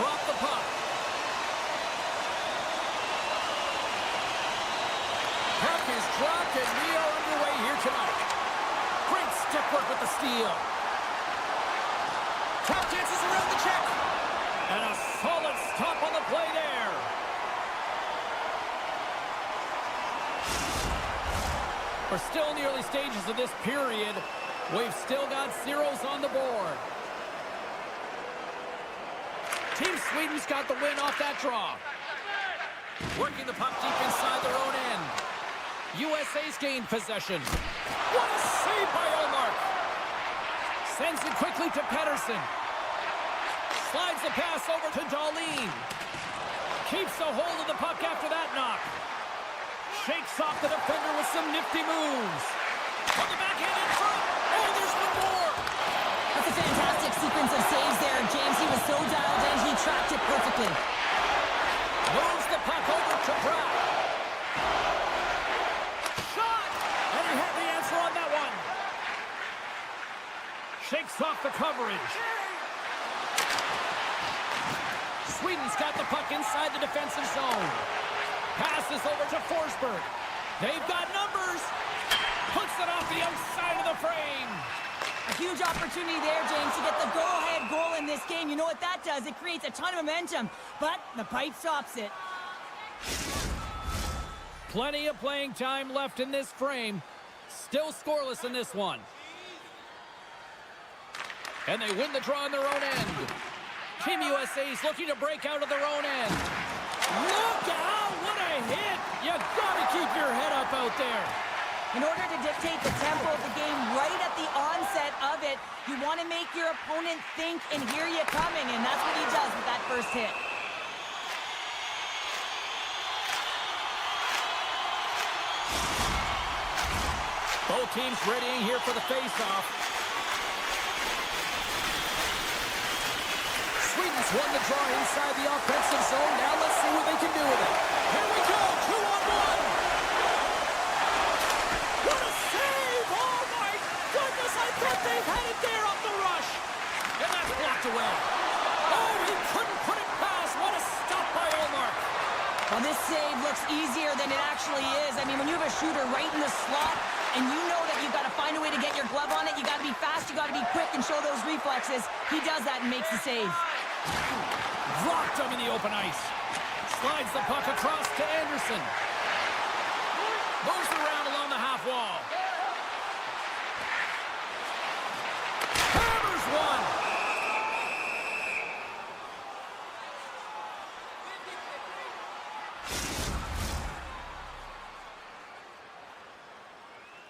drop the puck. Puck is dropped, and we are underway here tonight. Great stick work with the steal. Top dances around the check. And a solid stop on the play there. We're still in the early stages of this period. We've still got zeros on the board. Team Sweden's got the win off that draw. Working the puck deep inside their own end. USA's gained possession. What a save by Ullmark. Sends it quickly to Pettersson. Slides the pass over to Dahlin. Keeps a hold of the puck after that knock. Shakes off the defender with some nifty moves. On the backhand in front. Oh, there's one more. That's a fantastic sequence of saves there, James. He was so dialed in, he tracked it perfectly. Moves the puck over to Brown. Shot! And he had the answer on that one. Shakes off the coverage. Sweden's got the puck inside the defensive zone. Passes over to Forsberg. They've got numbers. Puts it off the outside of the frame. A huge opportunity there, James, to get the go-ahead goal in this game. You know what that does? It creates a ton of momentum, but the pipe stops it. Plenty of playing time left in this frame. Still scoreless in this one. And they win the draw on their own end. Team USA is looking to break out of their own end. Look out! What a hit! You gotta keep your head up out there. In order to dictate the tempo of the game right at the onset of it, you want to make your opponent think and hear you coming, and that's what he does with that first hit. Both teams readying here for the face-off. Sweden's won the draw inside the offensive zone. Now let's see what they can do with it. Here we go, 2-on-1. What a save! Oh my goodness, I thought they had it there off the rush. And that's blocked away. Oh, he couldn't put it past. What a stop by Ullmark. Well, this save looks easier than it actually is. I mean, when you have a shooter right in the slot, and you know that you've got to find a way to get your glove on it, you got to be fast, you got to be quick and show those reflexes. He does that and makes the save. Rocked him in the open ice. Slides the puck across to Anderson. Moves it around along the half wall. Hammers one.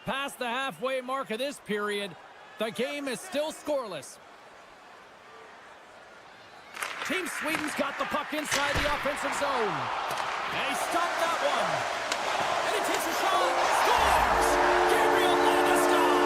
Past the halfway mark of this period, the game is still scoreless. Team Sweden's got the puck inside the offensive zone. And he stopped that one. And he takes a shot. Scores! Gabriel Landeskog!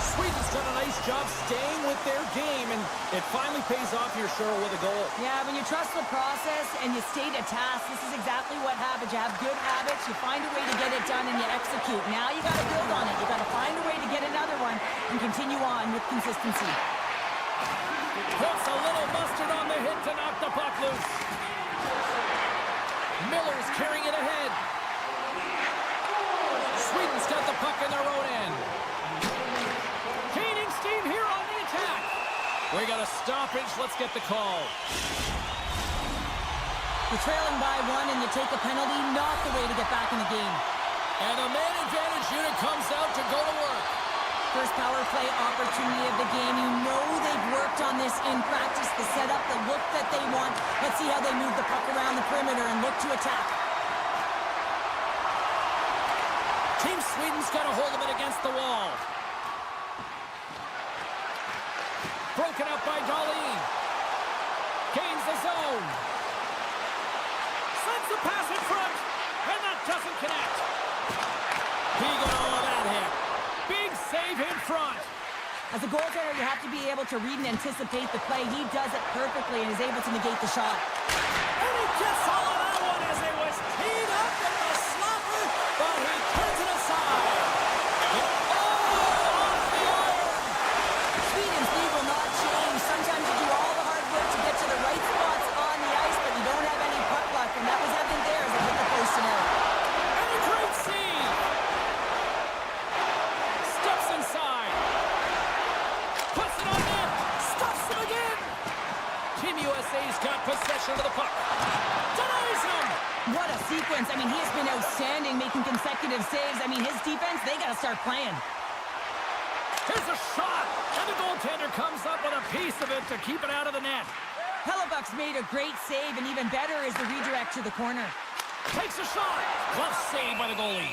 Sweden's done a nice job staying with their game, and it finally pays off here, Cheryl, with a goal. Yeah, when you trust the process and you stay to task, this is exactly what happens. You have good habits, you find a way to get it done, and you execute. Now you got to build on it. You got to find a way to get another one and continue on with consistency. Puts a little mustard on the hit to knock the puck loose. Miller's carrying it ahead. Sweden's got the puck in their own end. Gaining steam here on the attack. We got a stoppage. Let's get the call. You're trailing by one and you take a penalty, not the way to get back in the game. And a man advantage unit comes out to go to work. First power play opportunity of the game. You know they've worked on this in practice, the setup, the look that they want. Let's see how they move the puck around the perimeter and look to attack. Team Sweden's got a hold of it against the wall. Broken up by Dahlin. Gains the zone. Sends the pass in front. And that doesn't connect. He got all of that hit. Big save in front. As a goaltender, you have to be able to read and anticipate the play. He does it perfectly and is able to negate the shot. And he gets all of that one as it was teed up in the slapper, but he turns it aside. And off the iron. Sweden's lead will not change. Sometimes USA's got possession of the puck. Denies him! What a sequence. I mean, he has been outstanding, making consecutive saves. I mean, his defense, they got to start playing. Here's a shot, and the goaltender comes up with a piece of it to keep it out of the net. Hellebuck's made a great save, and even better is the redirect to the corner. Takes a shot. Glove save by the goalie.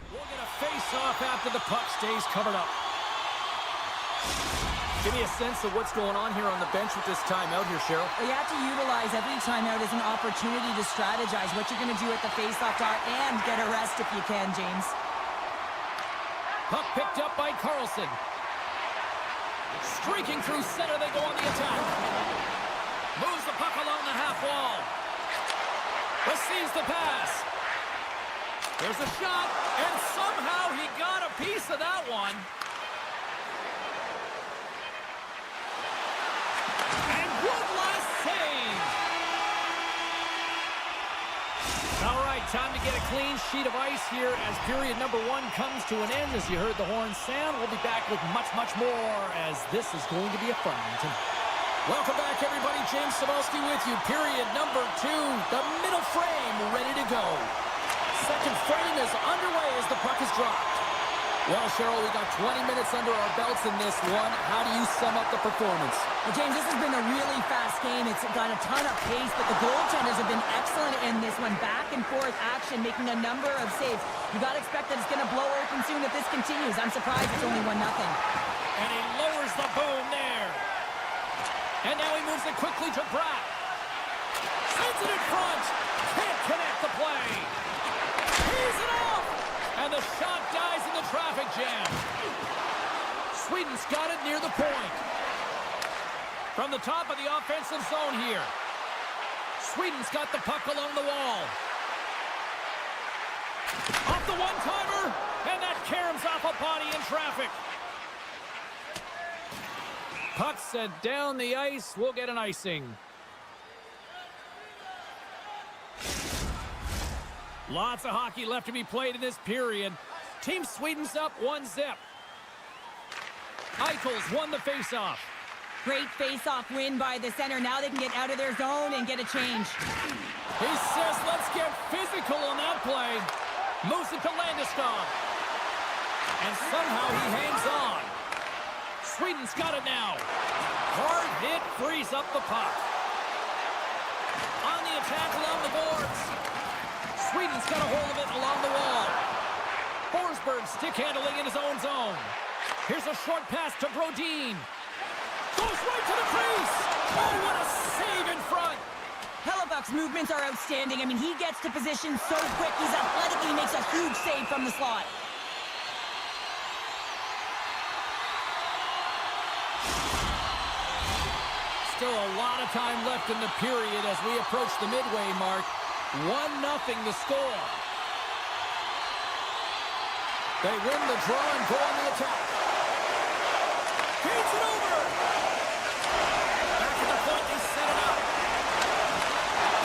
We'll get a face-off after the puck stays covered up. Give me a sense of what's going on here on the bench with this timeout here, Cheryl. Well, you have to utilize every timeout as an opportunity to strategize what you're going to do at the face-off dot and get a rest if you can, James. Puck picked up by Carlson. Streaking through center, they go on the attack. Moves the puck along the half wall. Receives the pass. There's a shot, and somehow he got a piece of that one. And one last save. All right, time to get a clean sheet of ice here as period number 1 comes to an end. As you heard the horn sound, we'll be back with much, much more as this is going to be a fun one tonight. Welcome back, everybody. James Cebulski with you. Period number 2, the middle frame ready to go. Second frame is underway as the puck is dropped. Well, Cheryl, we got 20 minutes under our belts in this one. How do you sum up the performance? Well, James, this has been a really fast game. It's got a ton of pace, but the goaltenders have been excellent in this one. Back and forth action, making a number of saves. You got to expect that it's going to blow open soon if this continues. I'm surprised it's only 1-0. And he lowers the boom there. And now he moves it quickly to Pratt. Sends it in front. Can't connect the play. He's it off. And the shot dies in the traffic jam. Sweden's got it near the point. From the top of the offensive zone here. Sweden's got the puck along the wall. Off the one-timer. And that caroms off a body in traffic. Puck set down the ice. We'll get an icing. Lots of hockey left to be played in this period. Team Sweden's up 1-0. Eichels won the faceoff. Great face-off win by the center. Now they can get out of their zone and get a change. He says, let's get physical on that play. Moves it to Landeskog. And somehow he hangs on. Sweden's got it now. Hard hit frees up the puck. On the attack along the boards. Sweden's got a hold of it along the wall. Forsberg stick handling in his own zone. Here's a short pass to Brodin. Goes right to the crease. Oh, what a save in front. Hellebuck's movements are outstanding. I mean, he gets to position so quick. He's athletic and he makes a huge save from the slot. Still a lot of time left in the period as we approach the midway mark. 1-0 the score. They win the draw and go on the attack. Feeds it over. Back to the point, they set it up.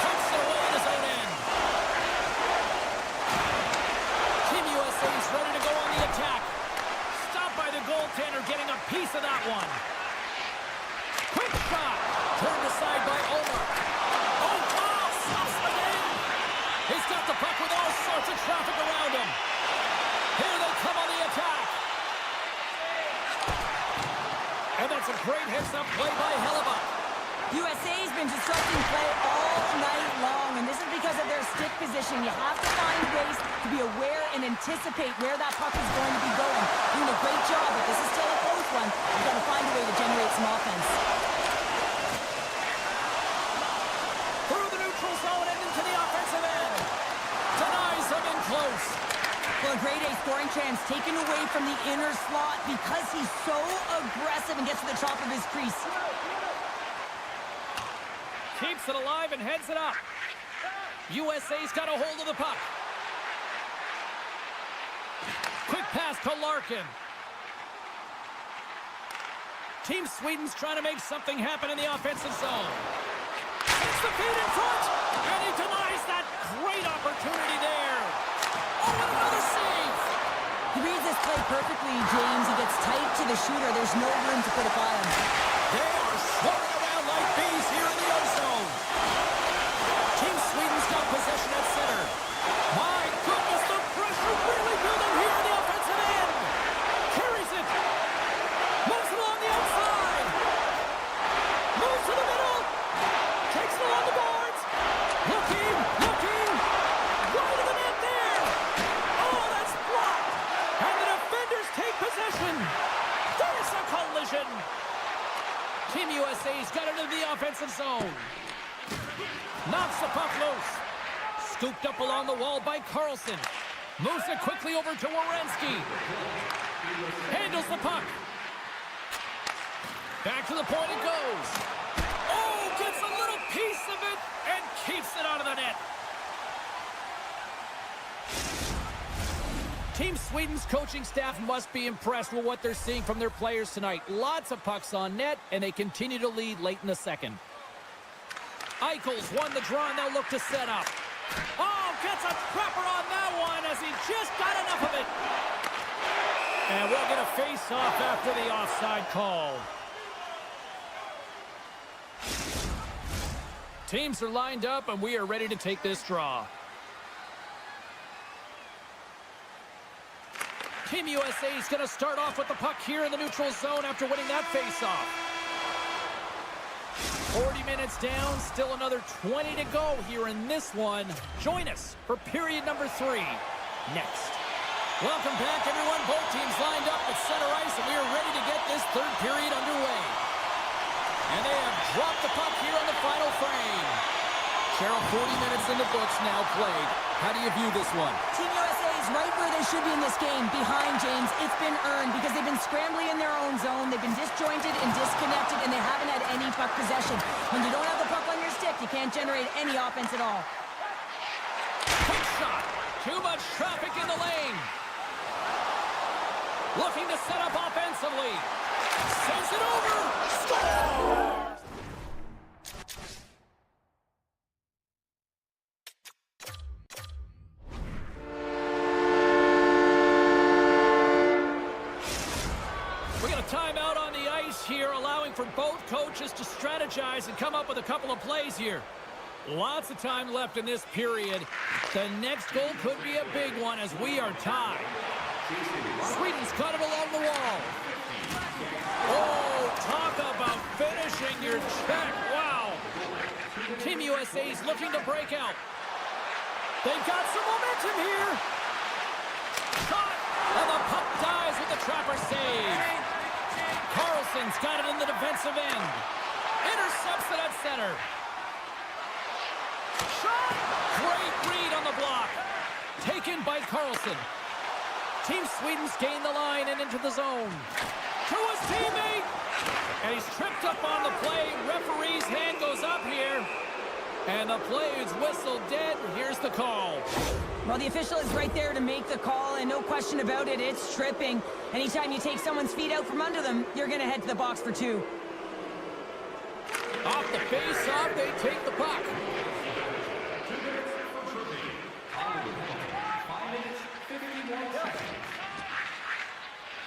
Puts it away in his own end. Team USA's ready to go on the attack. Stopped by the goaltender, getting a piece of that one. Quick shot. Turned aside by Omar. Oh, wow! Stops again. He's got the puck with all sorts of traffic around him. Here they come on the attack. And that's a great heads-up play by Hellebuck. USA's been disrupting play all night long, and this is because of their stick position. You have to find ways to be aware and anticipate where that puck is going to be going. Doing a great job, but this is still a close one. You've got to find a way to generate some offense. Through the neutral zone and into the offensive end. Denies him in close. Well, a grade A scoring chance taken away from the inner slot because he's so aggressive and gets to the top of his crease. Keeps it alive and heads it up. USA's got a hold of the puck. Quick pass to Larkin. Team Sweden's trying to make something happen in the offensive zone. Hits the feet in front, and he denies that great opportunity there. Oh, and another save! He reads this play it perfectly, James. He gets tight to the shooter. There's no room to put it by him. They are swarming around like bees here in the O-zone. Team Sweden's got possession at center. My goodness, the pressure really building here in the offensive end. Carries it. Moves it along the outside. Moves to the middle. Takes it along the boards. Looking. Right to the net there. Oh, that's blocked. And the defenders take possession. There's a collision. Team USA's got it into the offensive zone. Knocks the puck loose. Scooped up along the wall by Carlson. Moves it quickly over to Werenski. Handles the puck. Back to the point it goes. Oh, gets a little piece of it and keeps it out of the net. Team Sweden's coaching staff must be impressed with what they're seeing from their players tonight. Lots of pucks on net, and they continue to lead late in the second. Eichels won the draw, and they'll look to set up. Oh, gets a trapper on that one as he just got enough of it. And we'll get a face-off after the offside call. Teams are lined up, and we are ready to take this draw. Team USA is going to start off with the puck here in the neutral zone after winning that face-off. 40 minutes down, still another 20 to go here in this one. Join us for period number 3 next. Welcome back, everyone. Both teams lined up at center ice, and we are ready to get this third period underway. And they have dropped the puck here on the final frame. Cheryl, 40 minutes in the books now played. How do you view this one? Team USA is right where they should be in this game, behind James. It's been earned because they've been scrambling in their own zone. They've been disjointed and disconnected, and they haven't had any puck possession. When you don't have the puck on your stick, you can't generate any offense at all. Quick shot. Too much traffic in the lane. Looking to set up offensively. Sends it over. Score! Timeout on the ice here, allowing for both coaches to strategize and come up with a couple of plays here. Lots of time left in this period. The next goal could be a big one as we are tied. Sweden's got it along the wall. Oh, talk about finishing your check. Wow. Team USA's looking to break out. They've got some momentum here. Shot, and the puck dies with the trapper save. Carlson's got it in the defensive end. Intercepts it at center. Shot! Great read on the block. Taken by Carlson. Team Sweden's gained the line and into the zone. To his teammate! And he's tripped up on the play. Referee's hand goes up here. And the play is whistled dead. Here's the call. Well, the official is right there to make the call, and no question about it, it's tripping. Anytime you take someone's feet out from under them, you're going to head to the box for 2. Off the face-off, they take the puck.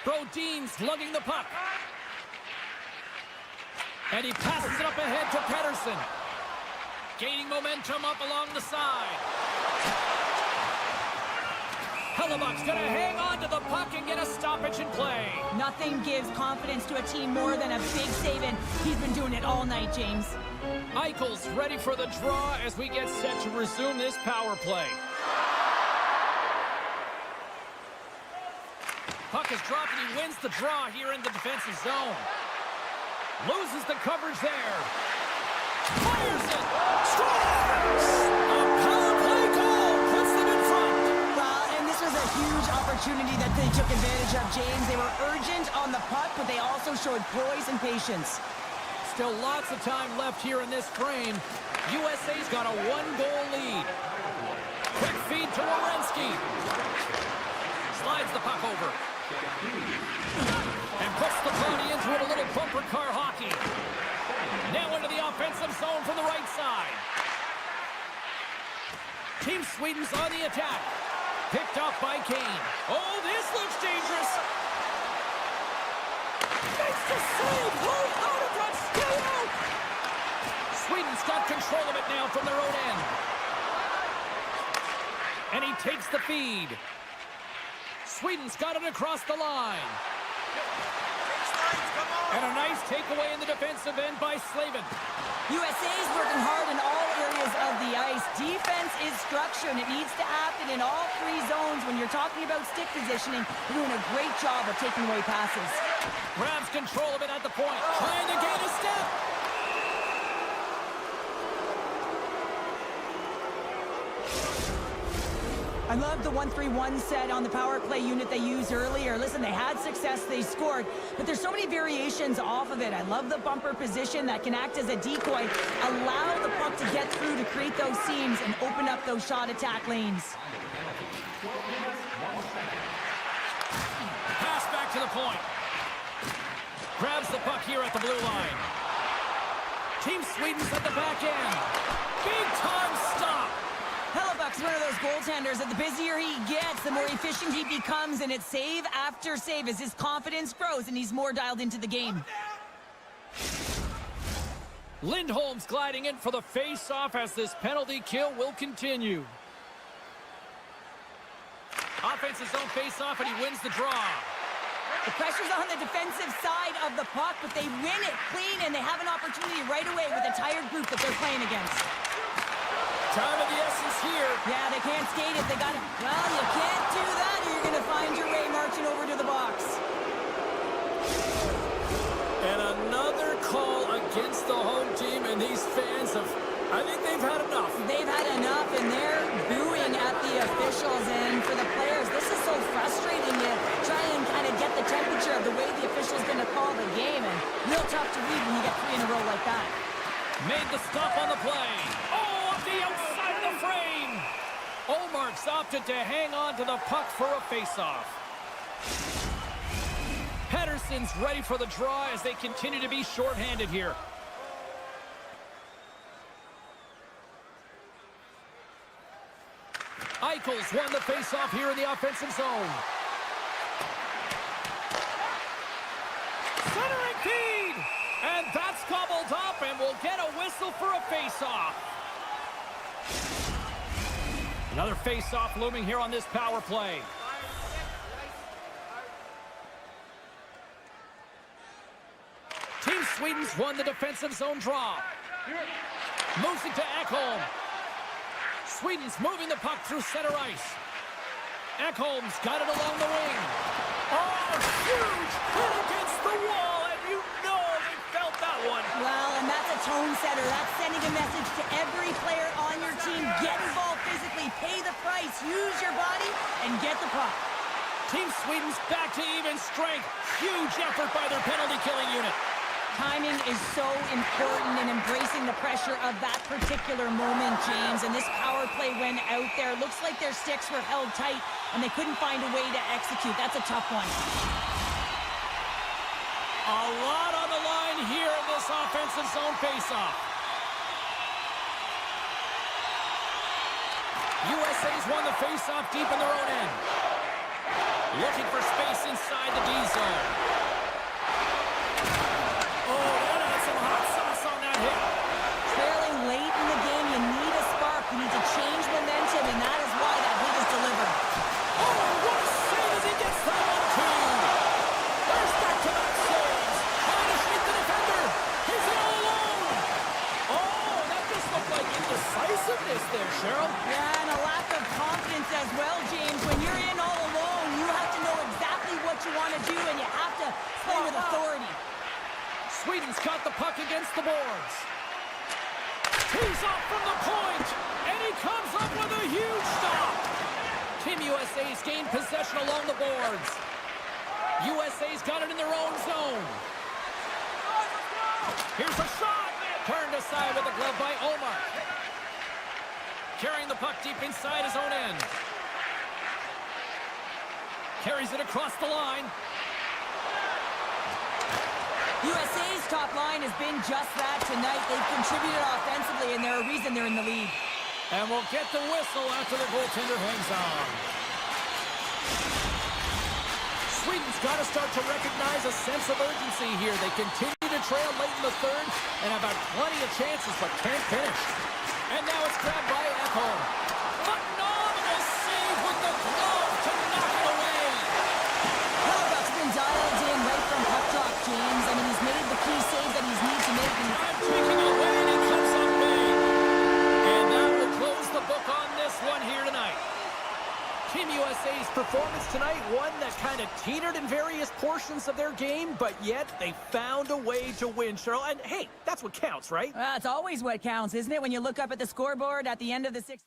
Brodin's lugging the puck. And he passes it up ahead to Pettersson. Gaining momentum up along the side. Hellebuck's going to hang on to the puck and get a stoppage in play. Nothing gives confidence to a team more than a big save, and he's been doing it all night, James. Eichel's ready for the draw as we get set to resume this power play. Puck is dropped and he wins the draw here in the defensive zone. Loses the coverage there. Fires it! Scores! A power play goal puts them in front. Well, and this was a huge opportunity that they took advantage of, James. They were urgent on the puck, but they also showed poise and patience. Still lots of time left here in this frame. USA's got a 1-goal lead. Quick feed to Werenski. Slides the puck over. And puts the body into it, a little bumper car hockey. Now into the offensive zone from the right side. Team Sweden's on the attack. Picked off by Kane. Oh, this looks dangerous. to save. Move out of front. Stay out. Sweden's got control of it now from their own end. And he takes the feed. Sweden's got it across the line. And a nice takeaway in the defensive end by Slavin. USA's working hard in all areas of the ice. Defense is structure, and it needs to happen in all three zones. When you're talking about stick positioning, they're doing a great job of taking away passes. Grabs control of it at the point. Trying to gain a step. I love the 1-3-1 set on the power play unit they used earlier. Listen, they had success, they scored, but there's so many variations off of it. I love the bumper position that can act as a decoy, allow the puck to get through to create those seams and open up those shot attack lanes. Pass back to the point. Grabs the puck here at the blue line. Team Sweden's at the back end. Big time stop. Hellebuck's one of those goaltenders that the busier he gets, the more efficient he becomes, and it's save after save as his confidence grows and he's more dialed into the game. Lindholm's gliding in for the face-off as this penalty kill will continue. Offensive zone face-off, and he wins the draw. The pressure's on the defensive side of the puck, but they win it clean, and they have an opportunity right away with a tired group that they're playing against. Time of the essence here. Yeah, they can't skate it. They got it. Well, you can't do that, or you're going to find your way marching over to the box. And another call against the home team, and these fans have, I think they've had enough. They've had enough, and they're booing at the officials. And for the players, this is so frustrating. You try and kind of get the temperature of the way the official's going to call the game, and real tough to read when you get three in a row like that. Made the stop on the play. Oh, up the outside of the frame. Olmark's opted to hang on to the puck for a face-off. Pettersson's ready for the draw as they continue to be shorthanded here. Eichel's won the face-off here in the offensive zone. Centering feed! And that's gobbled up, and we'll get a whistle for a face-off. Another face-off looming here on this power play. Team Sweden's won the defensive zone draw. Moves it to Ekholm. Sweden's moving the puck through center ice. Ekholm's got it along the wing. Oh, huge hit against the wall, and you know they felt that one. Well, and that's a tone setter. That's sending a message to every player on your team. Get involved physically, pay the price, use your body, and get the puck. Team Sweden's back to even strength. Huge effort by their penalty-killing unit. Timing is so important in embracing the pressure of that particular moment, James. And this power play went out there. Looks like their sticks were held tight, and they couldn't find a way to execute. That's a tough one. A lot on the line here in this offensive zone faceoff. USA's won the faceoff deep in their own end. Looking for space inside the D zone. Oh, that had some hot sauce on that hit. Trailing late in the game, you need a spark. You need to change momentum, and that is why that hit is delivered. Oh, what a save as he gets that one, too. There's back-to-back saves. Trying to shake the defender. He's in all alone. Oh, that just looked like indecisiveness there, Cheryl. Yeah, and a lack of confidence as well, James. When you're in all alone, you have to know exactly what you want to do, and you have to play with authority. Sweden's got the puck against the boards. He's up from the point, and he comes up with a huge stop. Team USA's gained possession along the boards. USA's got it in their own zone. Here's a shot. Turned aside with a glove by Olmark. Carrying the puck deep inside his own end. Carries it across the line. USA's top line has been just that tonight. They've contributed offensively, and they're a reason they're in the lead. And we'll get the whistle after the goaltender hangs on. Sweden's got to start to recognize a sense of urgency here. They continue to trail late in the third and have had plenty of chances but can't finish. And now it's grabbed by Ekholm. Phenomenal save with the glove to knock it away. Well, that's been dialed in right from puck drop, James. I mean, he's made the key save that he's needs to make. I'm tweaking away and he comes up big. And that will close the book on this one here tonight. Team USA's performance tonight, one that kind of teetered in various portions of their game, but yet they found a way to win, Cheryl. And hey, that's what counts, right? Well, it's always what counts, isn't it? When you look up at the scoreboard at the end of the sixth.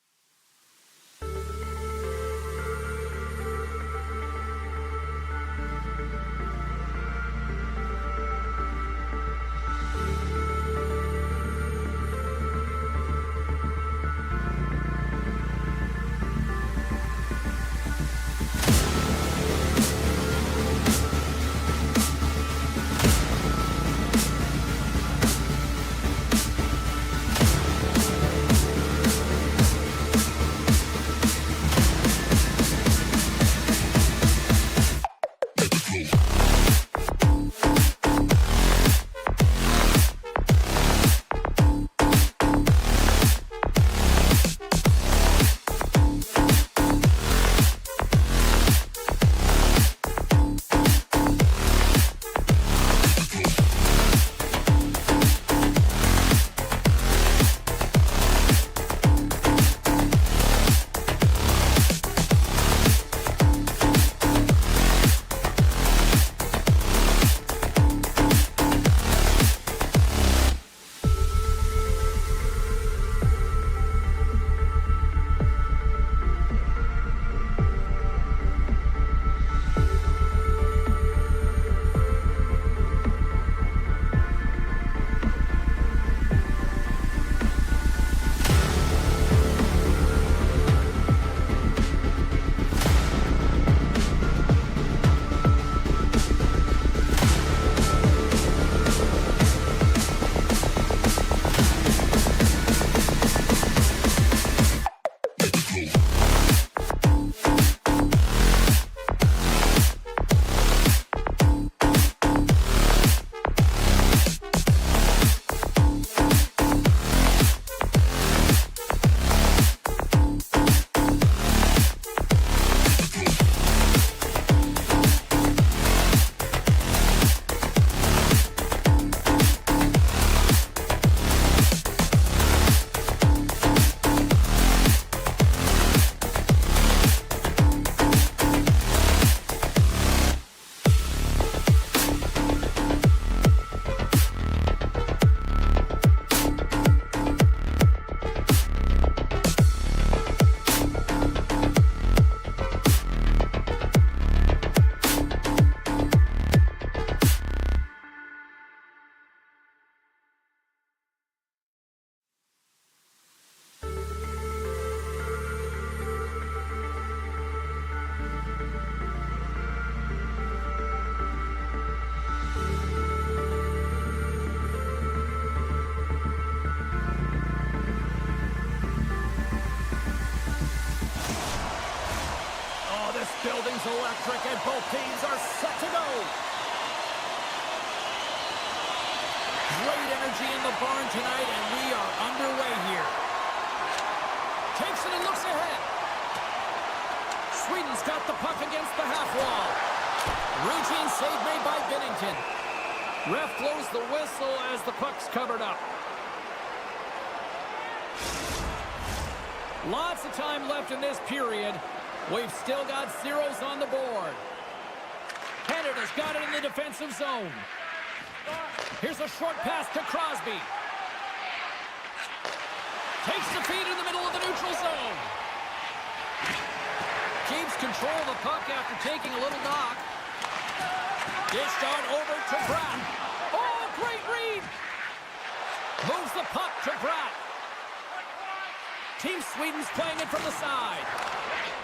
Building's electric and both teams are set to go. Great energy in the barn tonight, and we are underway here. Takes it and looks ahead. Sweden's got the puck against the half wall. Routine save made by Binnington. Ref blows the whistle as the puck's covered up. Lots of time left in this period. We've still got zeros on the board. Canada's got it in the defensive zone. Here's a short pass to Crosby. Takes the feed in the middle of the neutral zone. Keeps control of the puck after taking a little knock. Dished on over to Bratt. Oh, great read! Moves the puck to Bratt. Team Sweden's playing it from the side.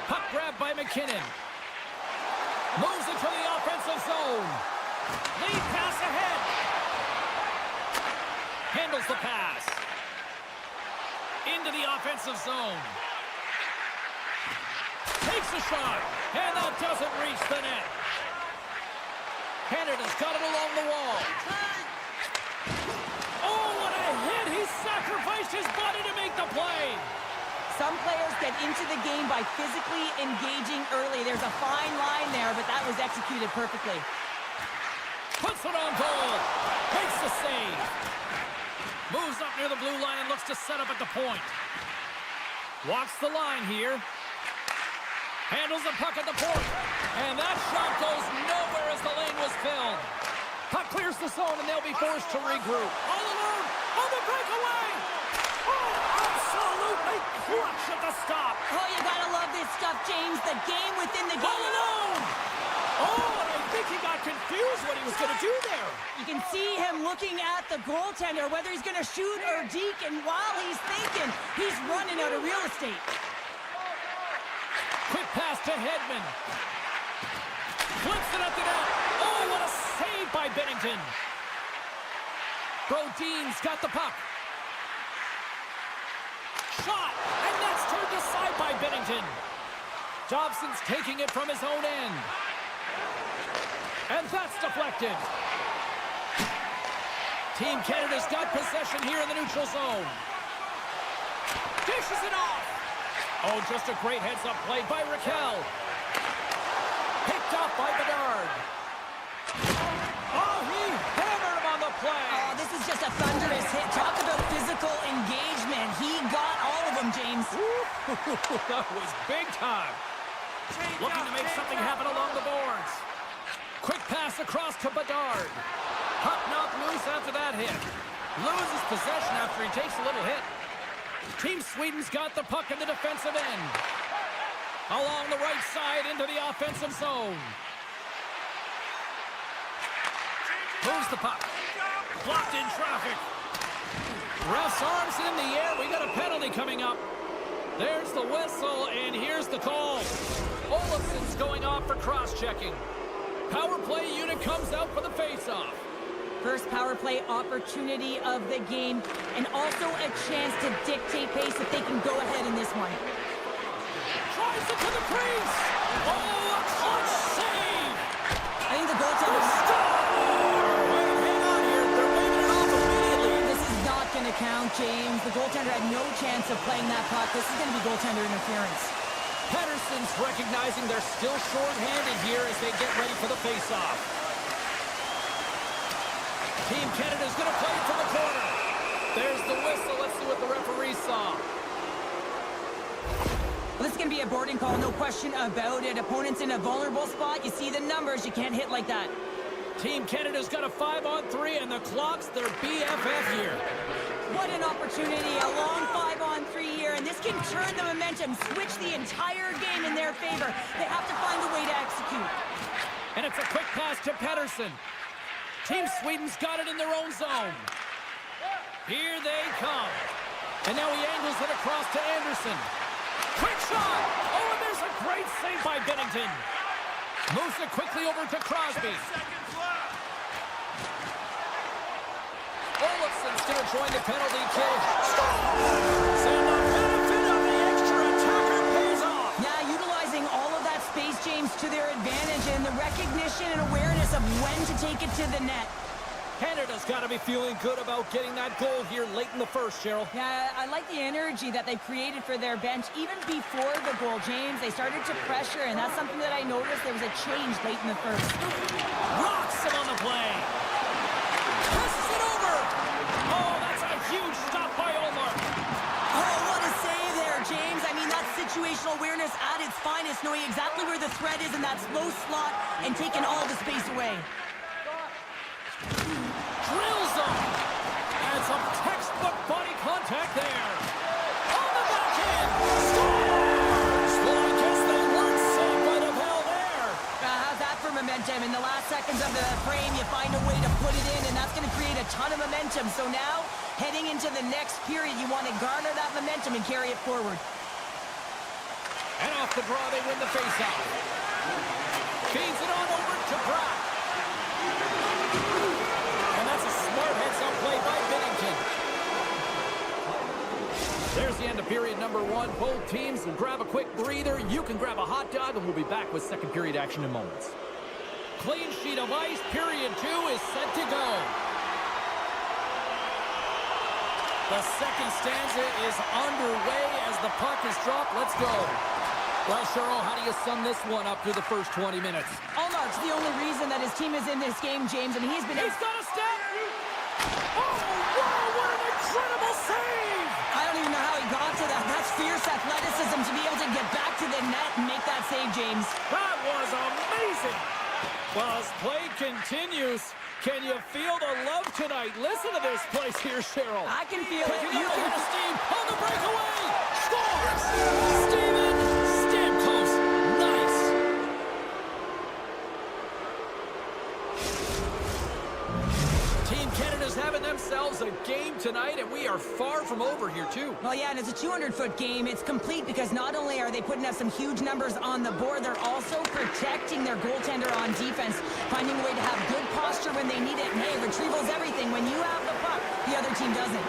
Puck grab by McKinnon. Moves it to the offensive zone. Lead pass ahead. Handles the pass. Into the offensive zone. Takes a shot. And that doesn't reach the net. Canada's got it along the wall. Oh, what a hit! He sacrificed his body to make the play. Some players get into the game by physically engaging early. There's a fine line there, but that was executed perfectly. Puts it on goal. Makes the save. Moves up near the blue line and looks to set up at the point. Walks the line here. Handles the puck at the point. And that shot goes nowhere as the lane was filled. Puck clears the zone and they'll be forced to regroup. All alone on the breakaway. Oh, absolutely clutch at the stop. Oh, you gotta love this stuff, James. The game within the game. All alone. Oh, and I think he got confused what he was going to do there. You can see him looking at the goaltender, whether he's going to shoot or deke, and while he's thinking, he's running out of real estate. Quick pass to Hedman. Flips it up the net. Oh, what a save by Bennington. Brodin's got the puck. Shot, and that's turned aside by Bennington. Dobson's taking it from his own end. And that's deflected. Team Canada's got possession here in the neutral zone. Dishes it off. Oh, just a great heads-up play by Raquel. Picked off by Bedard. Oh, he hammered him on the play. Oh, this is just a thunderous hit. Talk about physical engagement. He got all of them, James. That was big time. Looking to make something happen along the boards. Quick pass across to Bedard. Puck knocked loose after that hit. Loses possession after he takes a little hit. Team Sweden's got the puck in the defensive end. Along the right side into the offensive zone. Moves the puck. Blocked in traffic. Ref's arms in the air. We got a penalty coming up. There's the whistle, and here's the call. Olafson's going off for cross-checking. Power play unit comes out for the face-off. First power play opportunity of the game, and also a chance to dictate pace if they can go ahead in this one. Tries it to the crease. Oh, a clutch save. I think the goaltender... Hang on here. They're waving it off immediately. This is not going to count, James. The goaltender had no chance of playing that puck. This is going to be goaltender interference. Pettersson's recognizing they're still short-handed here as they get ready for the face-off. Team Canada's going to play it from the corner. There's the whistle. Let's see what the referee saw. Well, this is going to be a boarding call, no question about it. Opponent's in a vulnerable spot. You see the numbers. You can't hit like that. Team Canada's got a 5-on-3, and the clock's their BFF here. What an opportunity, a long 5-on-3 here, and this can turn the momentum, switch the entire game in their favor. They have to find a way to execute. And it's a quick pass to Pettersson. Team Sweden's got it in their own zone. Here they come. And now he angles it across to Anderson. Quick shot! Oh, and there's a great save by Bennington. Moves it quickly over to Crosby. Olafson's going to join the penalty kill. Scores! And the benefit of the extra attacker pays off. Yeah, utilizing all of that space, James, to their advantage, and the recognition and awareness of when to take it to the net. Canada's got to be feeling good about getting that goal here late in the first, Cheryl. Yeah, I like the energy that they created for their bench. Even before the goal, James, they started to pressure, and that's something that I noticed. There was a change late in the first. Rocks him on the play. Passes it over. Oh, that's a huge stop by Omar. Oh, what a save there, James. I mean, that's situational awareness at its finest, knowing exactly where the threat is in that slow slot and taking all the space away. Drills him. And some textbook body contact there. On the backhand. Scores! Well, I guess they weren't safe by the bell there. How's that for momentum? In the last seconds of the frame, you find a way to put it in, and that's going to create a ton of momentum. So now, heading into the next period, you want to garner that momentum and carry it forward. And off the draw, they win the faceoff. Feeds it on over to Brock. And that's a smart heads-up play by Bennington. There's the end of period number one. Both teams will grab a quick breather. You can grab a hot dog, and we'll be back with second period action in moments. clean sheet of ice. Period 2 is set to go. The second stanza is underway as the puck is dropped. Let's go. Well, Cheryl, how do you sum this one up through the first 20 minutes? Allmark's the only reason that his team is in this game, James. I mean, he's got a step! Oh, wow, what an incredible save! I don't even know how he got to that. That's fierce athleticism to be able to get back to the net and make that save, James. That was amazing! Well, as play continues, can you feel the love tonight? Listen to this place here, Cheryl. I can feel it. You can steam on the breakaway. Scores! Steven Stamkos. Nice. Team Canada's having themselves a game tonight, and we are far from over here, too. Well, yeah, and it's a 200-foot game. It's complete because not only are they putting up some huge numbers on the board, they're also protecting their goaltender on defense, finding a way to have good posture when they need it. And, hey, retrieval's everything. When you have the puck, the other team doesn't.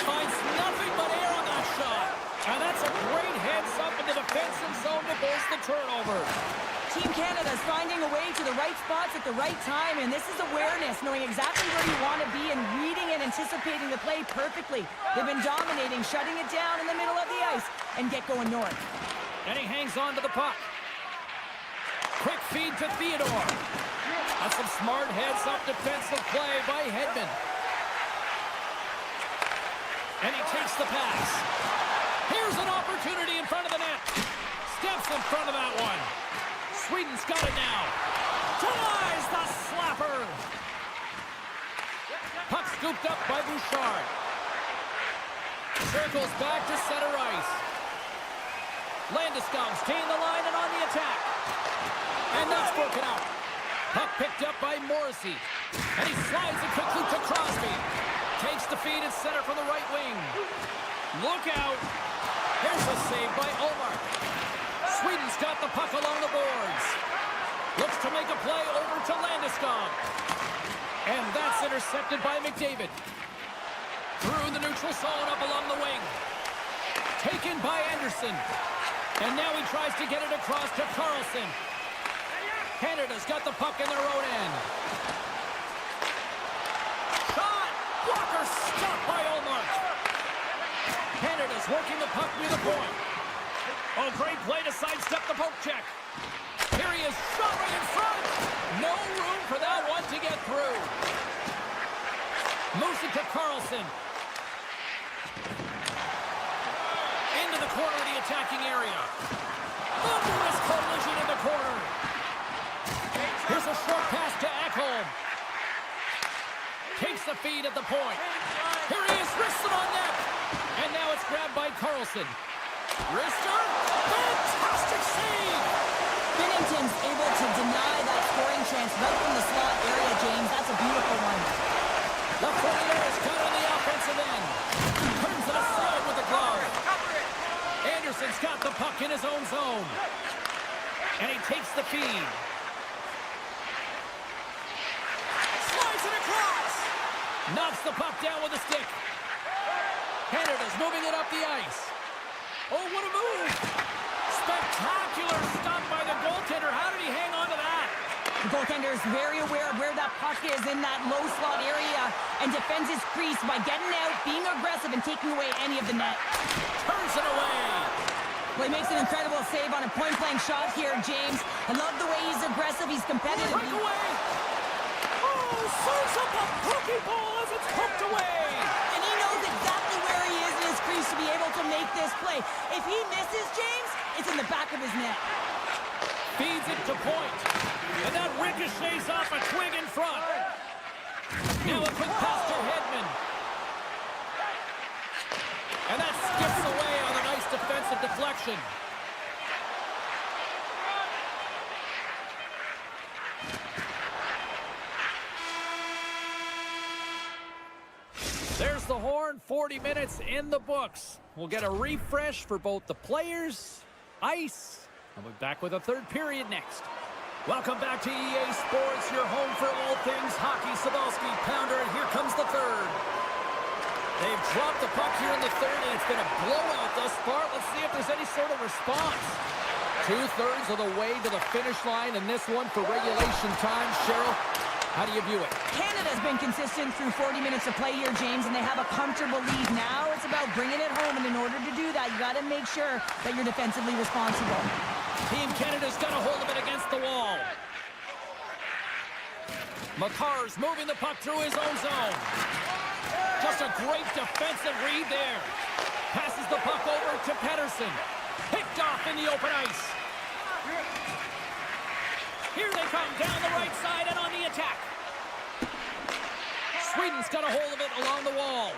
Finds nothing but air on that shot. And that's a great heads-up in the defensive zone to force the turnover. Team Canada's finding a way to the right spots at the right time, and this is awareness, knowing exactly where you want to be and reading and anticipating the play perfectly. They've been dominating, shutting it down in the middle of the ice, and get going north. And he hangs on to the puck. Quick feed to Theodore. That's some smart heads-up defensive play by Hedman. And he takes the pass. Here's an opportunity in front of the net. Steps in front of that one. Sweden's got it now. Denies the slapper. Puck scooped up by Bouchard. Circles back to center ice. Landeskog's gained the line and on the attack. And that's broken out. Puck picked up by Morrissey. And he slides it quickly to Crosby. Takes the feed at center from the right wing. Look out. Here's a save by Omar. Sweden's got the puck along the boards. Looks to make a play over to Landeskog. And that's intercepted by McDavid. Through the neutral zone up along the wing. Taken by Anderson. And now he tries to get it across to Carlson. Canada's got the puck in their own end. Shot! Blocker stopped by Olmark. Canada's working the puck near the point. Oh, great play to sidestep the poke check. Here he is, shot right in front. No room for that one to get through. Moves it to Carlson. Into the corner of the attacking area. Thunderous collision in the corner. Here's a short pass to Ekholm. Takes the feed at the point. Here he is, wrists it on net. And now it's grabbed by Carlson. Wrister, fantastic save! Binnington's able to deny that scoring chance right from the slot area, James. That's a beautiful one. The Courtier is cut on the offensive end. Turns it aside with the glove. Anderson's got the puck in his own zone. And he takes the feed. Slides it across. Knocks the puck down with a stick. Canada's moving it up the ice. Oh, what a move! Spectacular stop by the goaltender. How did he hang on to that? The goaltender is very aware of where that puck is in that low slot area and defends his crease by getting out, being aggressive, and taking away any of the net. Turns it away. Well, he makes an incredible save on a point-blank shot here, James. I love the way he's aggressive. He's competitive. Breakaway! Oh, serves up a pokeball as it's poked away. And he knows exactly where he is in his crease to be able to make this play. If he misses, James, it's in the back of his net. Feeds it to point. And that ricochets off a twig in front. Now a quick pass to Hedman. And that skips away on a nice defensive deflection. There's the horn, 40 minutes in the books. We'll get a refresh for both the players, ice, and we'll be back with a third period next. Welcome back to EA Sports, your home for all things hockey. Sabalski, pounder, and here comes the third. They've dropped the puck here in the third, and it's been a blowout thus far. Let's see if there's any sort of response. 2/3 of the way to the finish line in this one for regulation time. Cheryl, how do you view it? Canada's been consistent through 40 minutes of play here, James, and they have a comfortable lead. Now it's about bringing it home, and in order to do that, you got to make sure that you're defensively responsible. Team Canada's got a hold of it against the wall. McCarr's moving the puck through his own zone. Just a great defensive read there. Passes the puck over to Pettersson. Picked off in the open ice. Here they come down the right side and on the attack. Sweden's got a hold of it along the wall.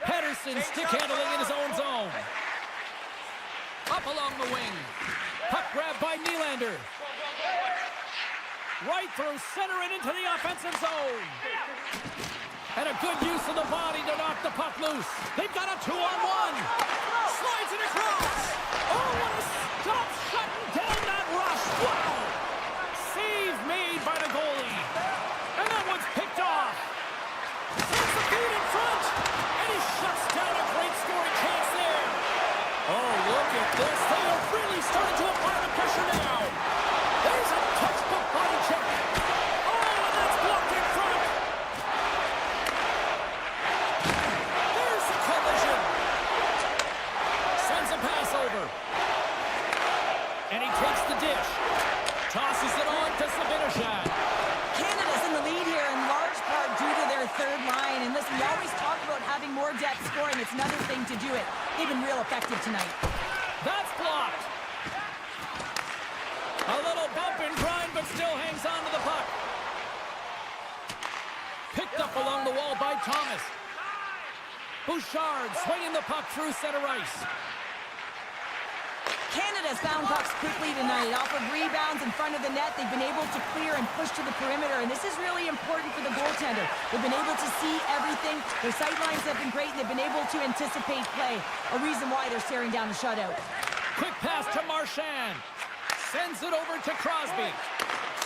Pettersson stick handling in his own zone. Up along the wing. Puck grabbed by Nylander. Right through center and into the offensive zone. And a good use of the body to knock the puck loose. They've got a 2-on-1. Slides it across. Oh, what a stop shutting down that rush. Wow. Save made by the goalie. And that one's picked off. Sends the feed in front. And he shuts down a great scoring chance there. Oh, look at this. They are really starting to apply the pressure now. There's a textbook body check. Oh, and that's blocked in front. There's the collision. Sends a pass over. And he takes the dish. Tosses it on to Zibanejad. Canada's in the lead here in large part due to their third line. And listen, we always talk about having more depth scoring. It's another thing to do it. They've been real effective tonight. That's blocked. A little bump and grind, but still hangs on to the puck. Picked up along the wall by Thomas. Bouchard swinging the puck through center ice. Canada's found pucks quickly tonight. Off of rebounds in front of the net, they've been able to clear and push to the perimeter, and this is really important for the goaltender. They've been able to see everything. Their sight lines have been great, and they've been able to anticipate play. A reason why they're staring down a shutout. Quick pass to Marchand. Sends it over to Crosby.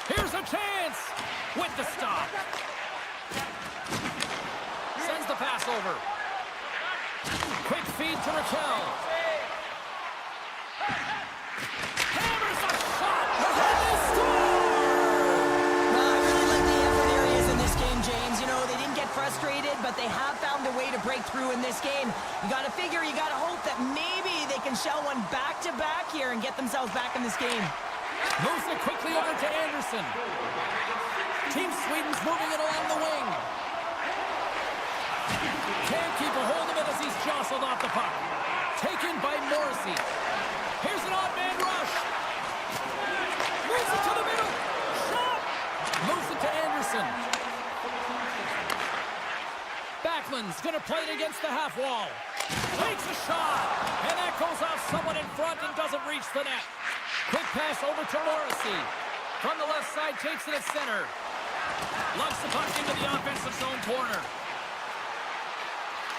Here's a chance with the stop. Sends the pass over. Quick feed to Raquel. Hammers a shot. And they score! Well, I really like the effort areas in this game, James. You know, they didn't get frustrated, but they have found a way to break through in this game. You got to figure, you got to hope that maybe they can shell one back-to-back here and get themselves back in this game. Moves it quickly over to Anderson. Team Sweden's moving it along the wing. Can't keep a hold of it as he's jostled off the puck. Taken by Morrissey. Here's an odd man rush. Moves it to the middle. Shot. Moves it to Anderson. Backlund's going to play it against the half wall. Takes a shot. And that goes off someone in front and doesn't reach the net. Quick pass over to Morrissey. From the left side, takes it at center. Lugs the puck into the offensive zone corner.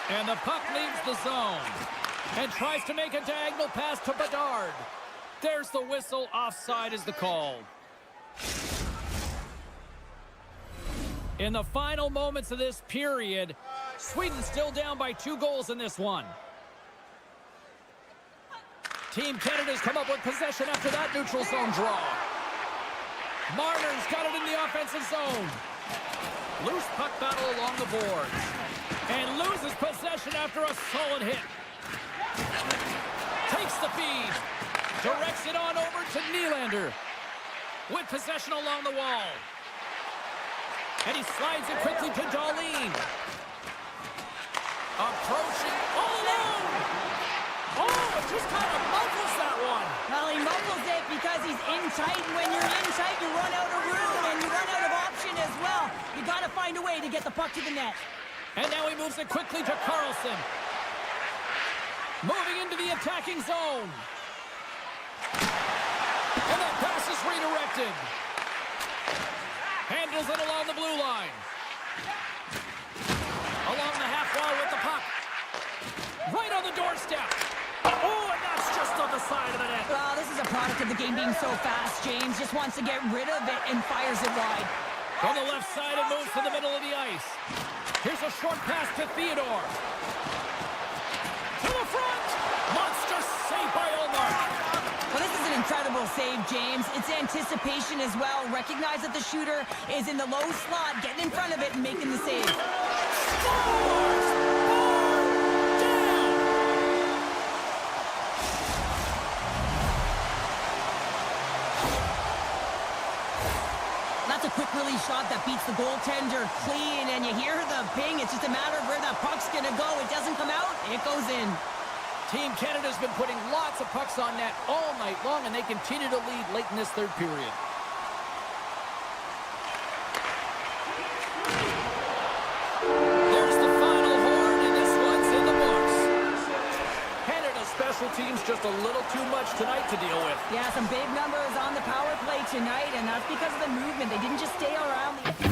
And the puck leaves the zone. And tries to make a diagonal pass to Bedard. There's the whistle. Offside is the call. In the final moments of this period, Sweden still down by 2 goals in this one. Team Canada's come up with possession after that neutral zone draw. Marner's got it in the offensive zone. Loose puck battle along the boards. And loses possession after a solid hit. Takes the feed. Directs it on over to Nylander. With possession along the wall. And he slides it quickly to Dahlin. Approaching all alone. Oh, it just kind of muffles that one. Well, he muffles it because he's in tight, and when you're in tight, you run out of room, and you run out of option as well. You got to find a way to get the puck to the net. And now he moves it quickly to Carlson. Moving into the attacking zone. And that pass is redirected. Handles it along the blue line. Along the half wall with the puck. Right on the doorstep. Oh, and that's just on the side of the net. Well, this is a product of the game being so fast. James just wants to get rid of it and fires it wide. From the left side, it moves to the middle of the ice. Here's a short pass to Theodore. To the front. Monster save by Ullmark. incredible save, James. It's anticipation as well. Recognize that the shooter is in the low slot, getting in front of it and making the save. Scores! Bar down! That's a quick release shot that beats the goaltender clean, and you hear the ping. It's just a matter of where that puck's gonna go. It doesn't come out, it goes in. Team Canada's been putting lots of pucks on net all night long, and they continue to lead late in this third period. There's the final horn, and this one's in the books. Canada's special teams just a little too much tonight to deal with. Yeah, some big numbers on the power play tonight, and that's because of the movement. They didn't just stay around the...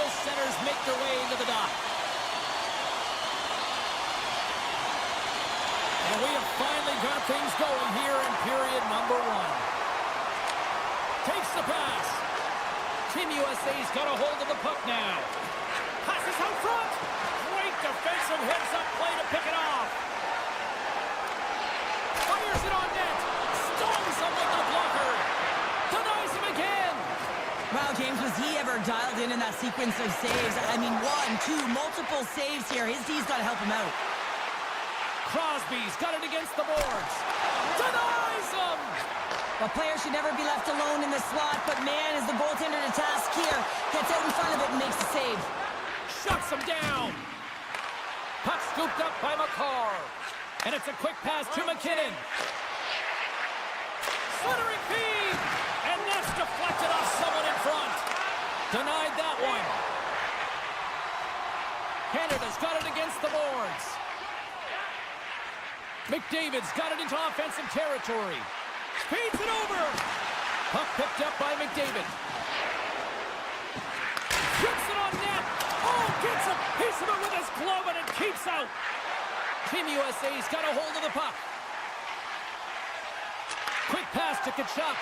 both centers make their way into the dock. And we have finally got things going here in period number 1. Takes the pass. Team USA's got a hold of the puck now. Passes out front. Great defensive heads-up play to pick it off. Fires it on net. Stones him with the blocker. Denies him again. Wow, James, was he ever dialed in that sequence of saves? I mean, 1, 2, multiple saves here. His D's got to help him out. Crosby's got it against the boards. Denies him. A player should never be left alone in the slot, but man, is the goaltender to task here. Gets out in front of it and makes the save. Shuts him down. Puck scooped up by McCarr. And it's a quick pass to McKinnon. Slithering feed. And that's deflected off someone in front. Denied that one. Canada's got it against the boards. McDavid's got it into offensive territory. Feeds it over. Puck picked up by McDavid. Shoots it on net. Oh, gets a piece of it with his glove and it keeps out. Team USA's got a hold of the puck. Quick pass to Tkachuk.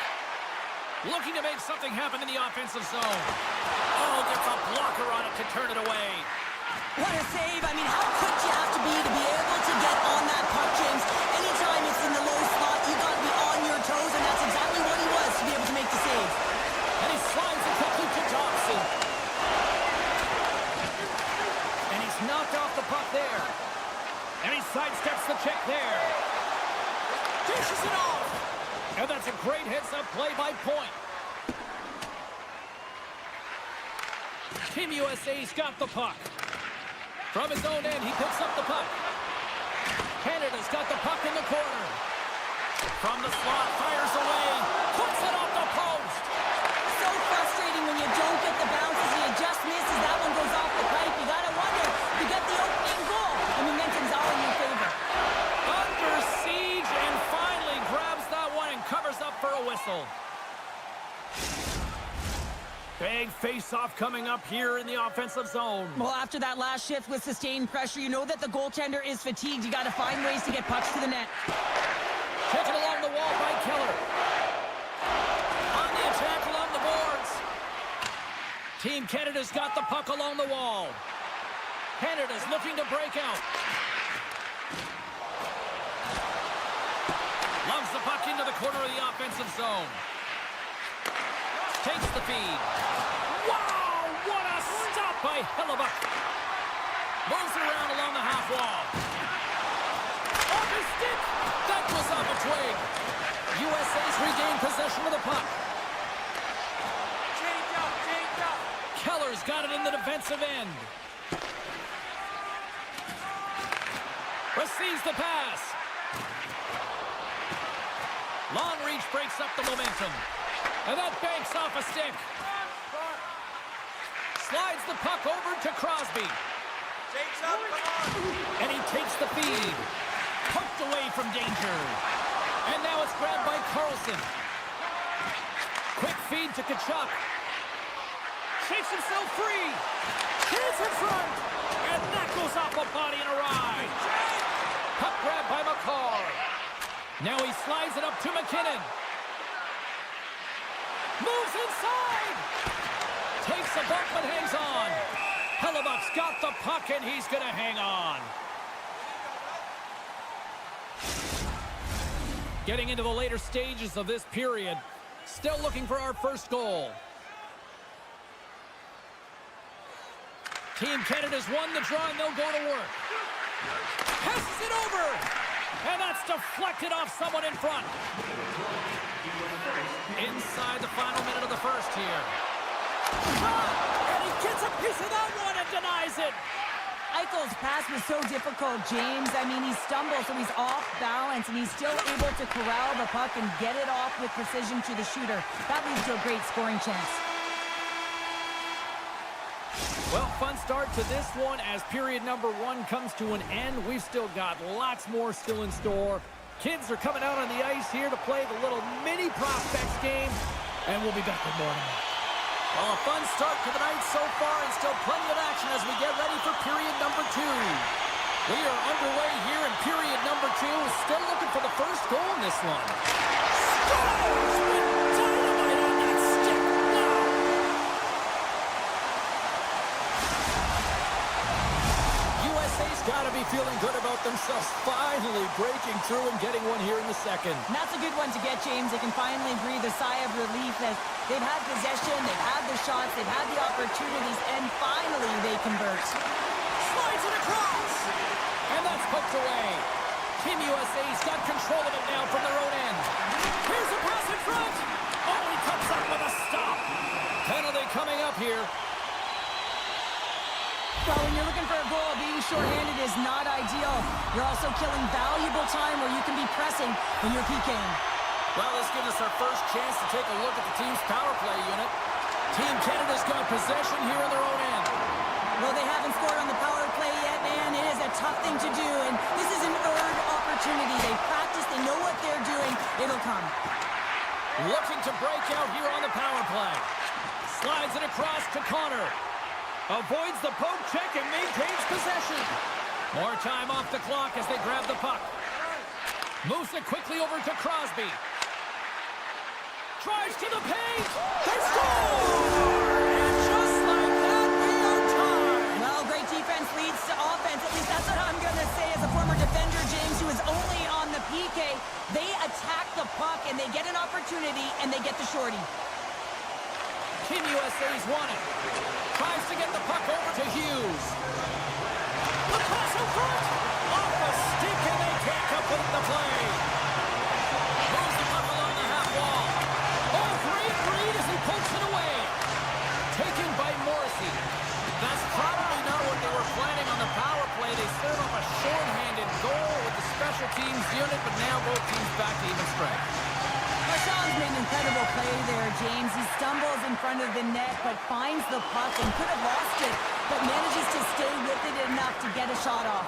Looking to make something happen in the offensive zone. Oh, gets a blocker on it to turn it away. What a save. I mean, how quick you have to be able to get on that puck, James. Anytime it's in the low slot, you got to be on your toes, and that's exactly what he was to be able to make the save. And he slides it quickly to Thompson. And he's knocked off the puck there. And he sidesteps the check there. Dishes it off. And that's a great heads-up play by Point. Team USA's got the puck. From his own end, he picks up the puck. Canada's got the puck in the corner. From the slot, fires away. Puts it off the post. So frustrating when you don't get the bounces and you just misses. That one goes off the pipe. You got to wonder, you get the opening goal. The momentum's all in your favor. Under siege and finally grabs that one and covers up for a whistle. Big face-off coming up here in the offensive zone. Well, after that last shift with sustained pressure, you know that the goaltender is fatigued. You got to find ways to get pucks to the net. Taken along the wall by Keller. On the attack along the boards. Team Canada's got the puck along the wall. Canada's looking to break out. Loves the puck into the corner of the offensive zone. Takes the feed. Wow, what a stop by Hellebuck. Moves it around along the half wall. Off his stick. That was off a twig. USA's regained possession of the puck. Change up. Keller's got it in the defensive end. Receives the pass. Long reach breaks up the momentum. And that banks off a stick. Slides the puck over to Crosby. Takes up, come on. And he takes the feed. Poked away from danger. And now it's grabbed by Carlson. Quick feed to Tkachuk. Shakes himself free. Here's in front. And that goes off a body and a ride. Puck grabbed by McCarr. Now he slides it up to McKinnon. Moves inside. Takes a bump and hangs on. Hellebuck's got the puck and he's going to hang on. Getting into the later stages of this period. Still looking for our first goal. Team Canada's won the draw and they'll go to work. Passes it over. And that's deflected off someone in front. Inside the final minute of the first here. Shot! And he gets a piece of that one and denies it. Eichel's pass was so difficult, James. I mean, he stumbles, so he's off balance, and he's still able to corral the puck and get it off with precision to the shooter. That leads to a great scoring chance. Well, fun start to this one as period number 1 comes to an end. We've still got lots more still in store. Kids are coming out on the ice here to play the little mini prospects game, and we'll be back with more. Well, a fun start to the night so far and still plenty of action as we get ready for period number 2. We are underway here in period number 2. Still looking for the first goal in this one. Scores with dynamite on that stick. Wow. USA's got to be feeling good about themselves, finally breaking through and getting one here in the second. And that's a good one to get, James. They can finally breathe a sigh of relief as they've had possession, they've had the shots, they've had the opportunities, and finally they convert. Slides it across! And that's poked away. Team USA's got control of it now from their own end. Here's a pass in front. Oh, he comes up with a stop. Penalty coming up here. Well, when you're looking for a goal, being shorthanded is not ideal. You're also killing valuable time where you can be pressing when you're PKing. Well, this gives us our first chance to take a look at the team's power play unit. Team Canada's got possession here on their own end. Well, they haven't scored on the power play yet, man. It is a tough thing to do, and this is an earned opportunity. They practice, they know what they're doing. It'll come. Looking to break out here on the power play. Slides it across to Connor. Avoids the poke check and maintains possession. More time off the clock as they grab the puck. Moves it quickly over to Crosby. Drives to the paint. They score! And just like that, we are tied. Well, great defense leads to offense. At least that's what I'm going to say as a former defender, James, who is only on the PK. They attack the puck, and they get an opportunity, and they get the shorty. Team USA's won it. Tries to get the puck over to Hughes. The pass in front. Off the stick, and they can't complete the play. Moves the puck along the half wall. Oh, great read as he pokes it away. Taken by Morrissey. That's probably not what they were planning on the power play. They serve up a short-handed goal with the special teams unit, but now both teams back to even strength. Marchand's made an incredible play there, James. He stumbles in front of the net, but finds the puck and could have lost it, but manages to stay with it enough to get a shot off.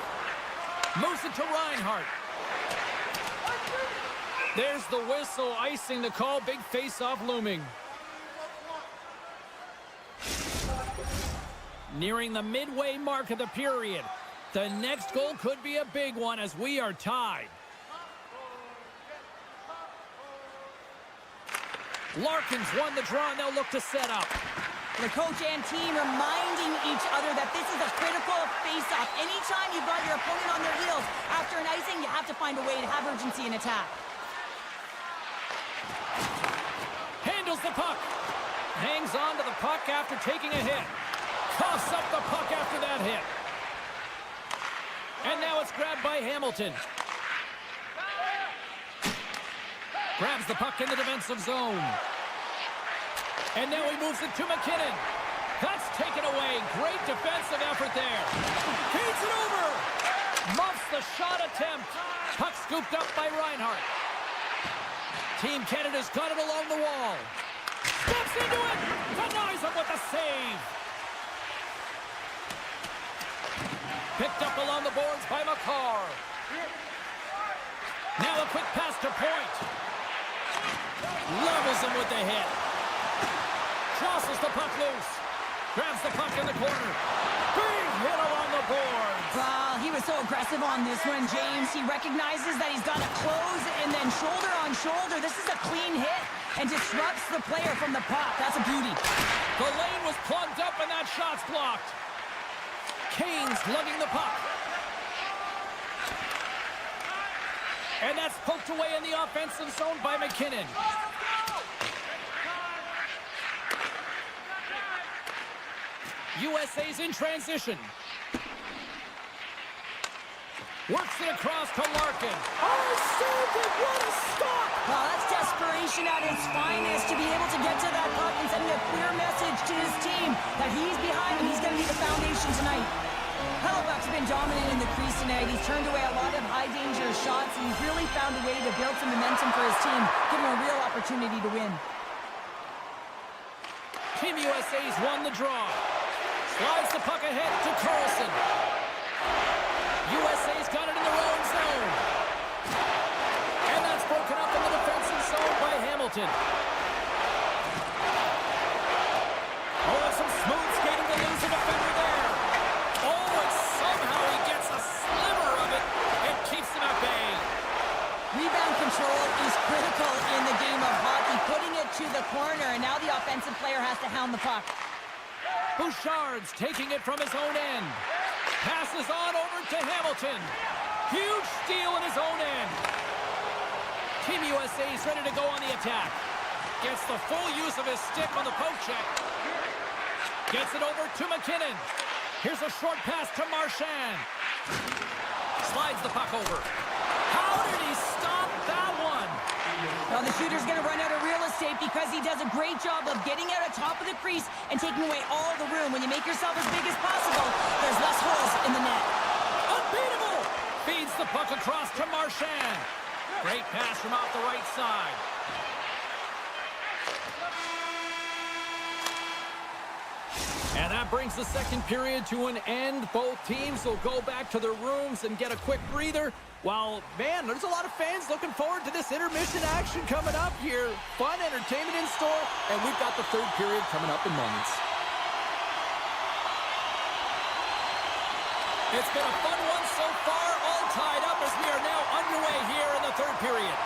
Moves it to Reinhart. There's the whistle, icing the call. Big face-off looming. Nearing the midway mark of the period. The next goal could be a big one as we are tied. Larkins won the draw, and they'll look to set up. The coach and team reminding each other that this is a critical face-off. Anytime you've got your opponent on their heels after an icing, you have to find a way to have urgency in attack. Handles the puck. Hangs on to the puck after taking a hit. Coughs up the puck after that hit. And now it's grabbed by Hamilton. Grabs the puck in the defensive zone. And now he moves it to McKinnon. That's taken away. Great defensive effort there. Feeds it over. Muffs the shot attempt. Puck scooped up by Reinhart. Team Canada's got it along the wall. Steps into it. Denies him with a save. Picked up along the boards by McCarr. Now a quick pass to Point. Levels him with the hit. Tosses the puck loose. Grabs the puck in the corner. Big hit along the boards. Well, he was so aggressive on this one, James. He recognizes that he's got to close and then shoulder on shoulder. This is a clean hit and disrupts the player from the puck. That's a beauty. The lane was plugged up and that shot's blocked. Kane's lugging the puck. And that's poked away in the offensive zone by McKinnon. USA's in transition. Works it across to Larkin. Oh, saved it! What a stop! Well, that's desperation at its finest to be able to get to that puck and send a clear message to his team that he's behind and he's going to be the foundation tonight. Hellebuyck's been dominant in the crease tonight. He's turned away a lot of high-danger shots, and he's really found a way to build some momentum for his team, giving him a real opportunity to win. Team USA's won the draw. Slides the puck ahead to Carlson. USA's got it in their own zone. And that's broken up in the defensive zone by Hamilton. Bouchard's taking it from his own end. Passes on over to Hamilton. Huge steal in his own end. Team USA is ready to go on the attack. Gets the full use of his stick on the poke check. Gets it over to McKinnon. Here's a short pass to Marchand. Slides the puck over. How did he stop that one? Well, the shooter's going to run out of real estate because he does a great job of getting out of top of the crease and taking away all the room. When you make yourself as big as possible, there's less holes in the net. Unbeatable! Feeds the puck across to Marchand. Great pass from off the right side. And that brings the second period to an end. Both teams will go back to their rooms and get a quick breather. While, man, there's a lot of fans looking forward to this intermission action coming up here. Fun entertainment in store, and we've got the third period coming up in moments. It's been a fun one so far, all tied up as we are now underway here in the third period.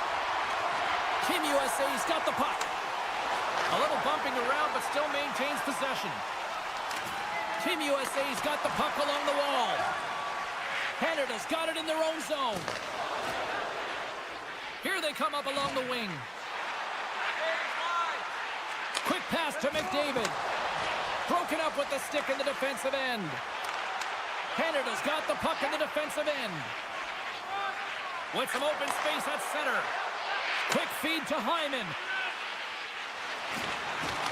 Team USA's got the puck. A little bumping around, but still maintains possession. Team USA's got the puck along the wall. Canada's got it in their own zone. Here they come up along the wing. Quick pass to McDavid. Broken up with the stick in the defensive end. Canada's got the puck in the defensive end. With some open space at center. Quick feed to Hyman.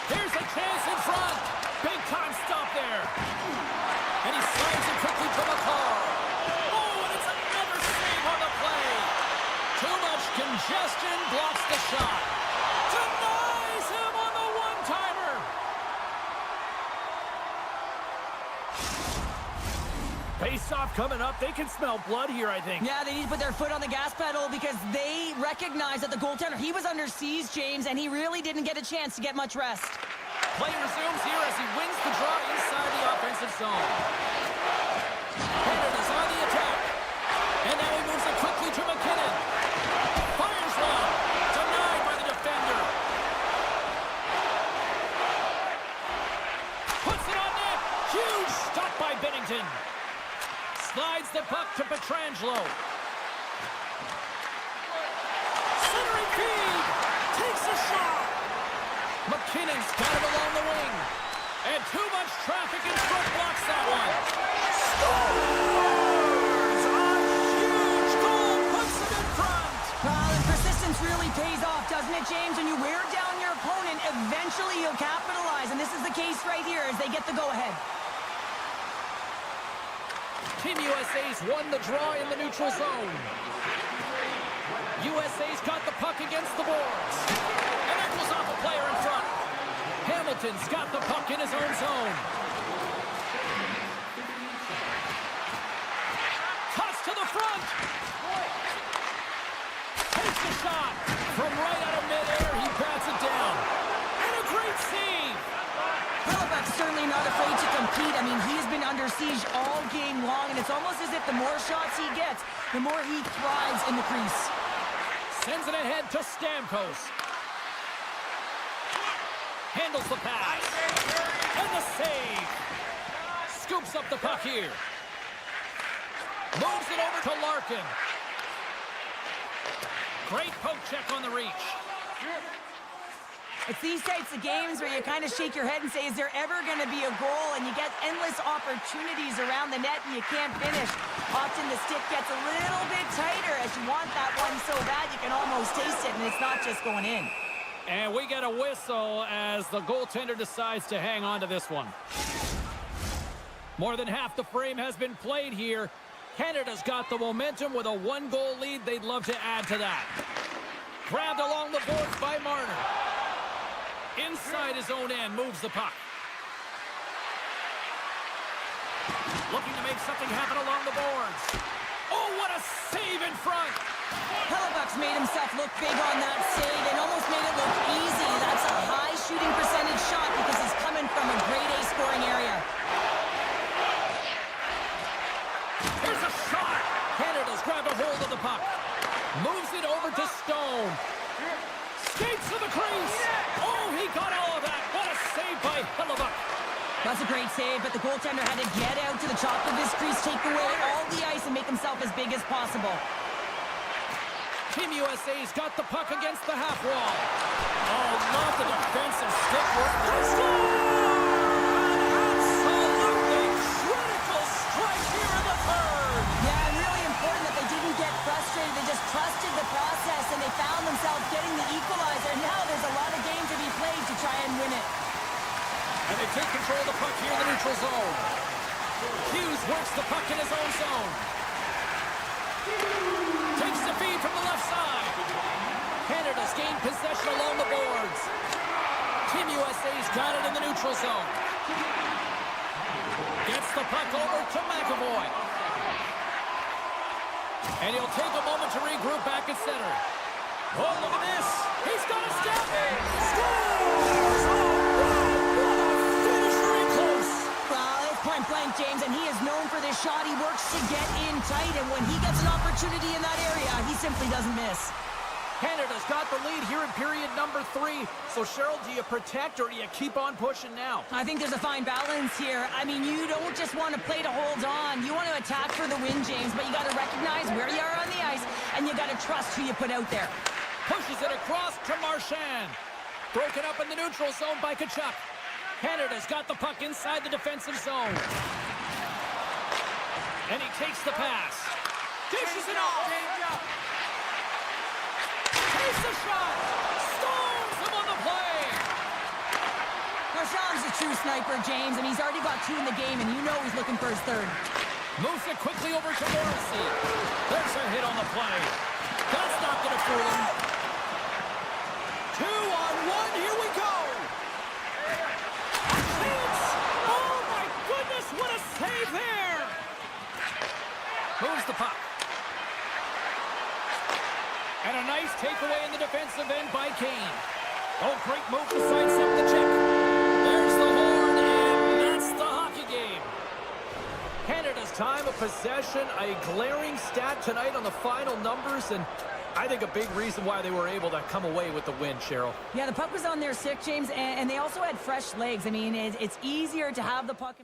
Here's a chance in front. Big time stop there. And he slides it quickly to McCall. Oh, and it's another save on the play. Too much congestion blocks the shot. Denies him on the one-timer. Face-off coming up. They can smell blood here, I think. Yeah, they need to put their foot on the gas pedal because they recognize that the goaltender, he was under siege, James, and he really didn't get a chance to get much rest. Play resumes here as he wins the draw inside the offensive zone. Canada's on the attack. And now he moves it quickly to McKinnon. Fires one. Denied by the defender. Puts it on net. Huge stop by Binnington. Slides the puck to Pietrangelo. Centering feed. Takes a shot. McKinnon's got it along the wing. And too much traffic in front blocks that one. Scores! A huge goal puts them in front. And persistence really pays off, doesn't it, James? When you wear down your opponent, eventually you'll capitalize. And this is the case right here as they get the go-ahead. Team USA's won the draw in the neutral zone. USA's got the puck against the boards. And that goes off a player in front. Hamilton's got the puck in his own zone. Cuts to the front. Takes the shot. From right out of midair, he bats it down. And a great save. Halifax certainly not afraid to compete. I mean, he's been under siege all game long, and it's almost as if the more shots he gets, the more he thrives in the crease. Sends it ahead to Stamkos. Handles the pass. And the save. Scoops up the puck here. Moves it over to Larkin. Great poke check on the reach. It's these types of games where you kind of shake your head and say, is there ever going to be a goal? And you get endless opportunities around the net and you can't finish. Often the stick gets a little bit tighter as you want that one so bad you can almost taste it, and it's not just going in. And we get a whistle as the goaltender decides to hang on to this one. More than half the frame has been played here. Canada's got the momentum with a one-goal lead. They'd love to add to that. Grabbed along the boards by Marner. Inside his own end, moves the puck. Looking to make something happen along the boards. Oh, what a save in front! Halifax made himself look big on that save and almost made it look easy. That's a high shooting percentage shot because he's coming from a grade A scoring area. Here's a shot! Canada's grabbed a hold of the puck. Moves it over to Stone. Skates to the crease. Oh, he got all of that. What a save by Hellebuyck. That's a great save, but the goaltender had to get out to the top of his crease, take away all the ice, and make himself as big as possible. Team USA's got the puck against the half wall. Oh, not the defensive stick work. They score! Absolutely critical strike here in the third. Yeah, really important that they didn't get frustrated. They just trusted the process, and they found themselves getting the equalizer. Now there's a lot of game to be played to try and win it. And they take control of the puck here in the neutral zone. Hughes works the puck in his own zone. Takes the feed from the left side. Canada's gained possession along the boards. Team USA's got it in the neutral zone. Gets the puck over to McAvoy. And he'll take a moment to regroup back at center. Oh, look at this. He's got a step. Scores! Oh, what a finish very close. Well, it's point blank, James, and he is known for this shot. He works to get in tight, and when he gets an opportunity in that area, he simply doesn't miss. Canada's got the lead here in period number 3. So, Cheryl, do you protect or do you keep on pushing now? I think there's a fine balance here. I mean, you don't just want to play to hold on. You want to attack for the win, James, but you got to recognize where you are on the ice, and you got to trust who you put out there. Pushes it across to Marchand. Broken up in the neutral zone by Tkachuk. Canada's got the puck inside the defensive zone. And he takes the pass. Dishes it off. Takes the shot. Storms him on the play. Marchand's a true sniper, James, and he's already got 2 in the game, and you know he's looking for his third. Moves it quickly over to Morrissey. There's a hit on the play. That's not going to fool him. 2-on-1, here we go. Chance! Oh my goodness, what a save there! Moves the puck. And a nice takeaway in the defensive end by Kane. Oh, great move to sidestep the check. There's the horn, and that's the hockey game. Canada's time of possession, a glaring stat tonight on the final numbers, and I think a big reason why they were able to come away with the win, Cheryl. Yeah, the puck was on their stick, James, and they also had fresh legs. I mean, it's easier to have the puck.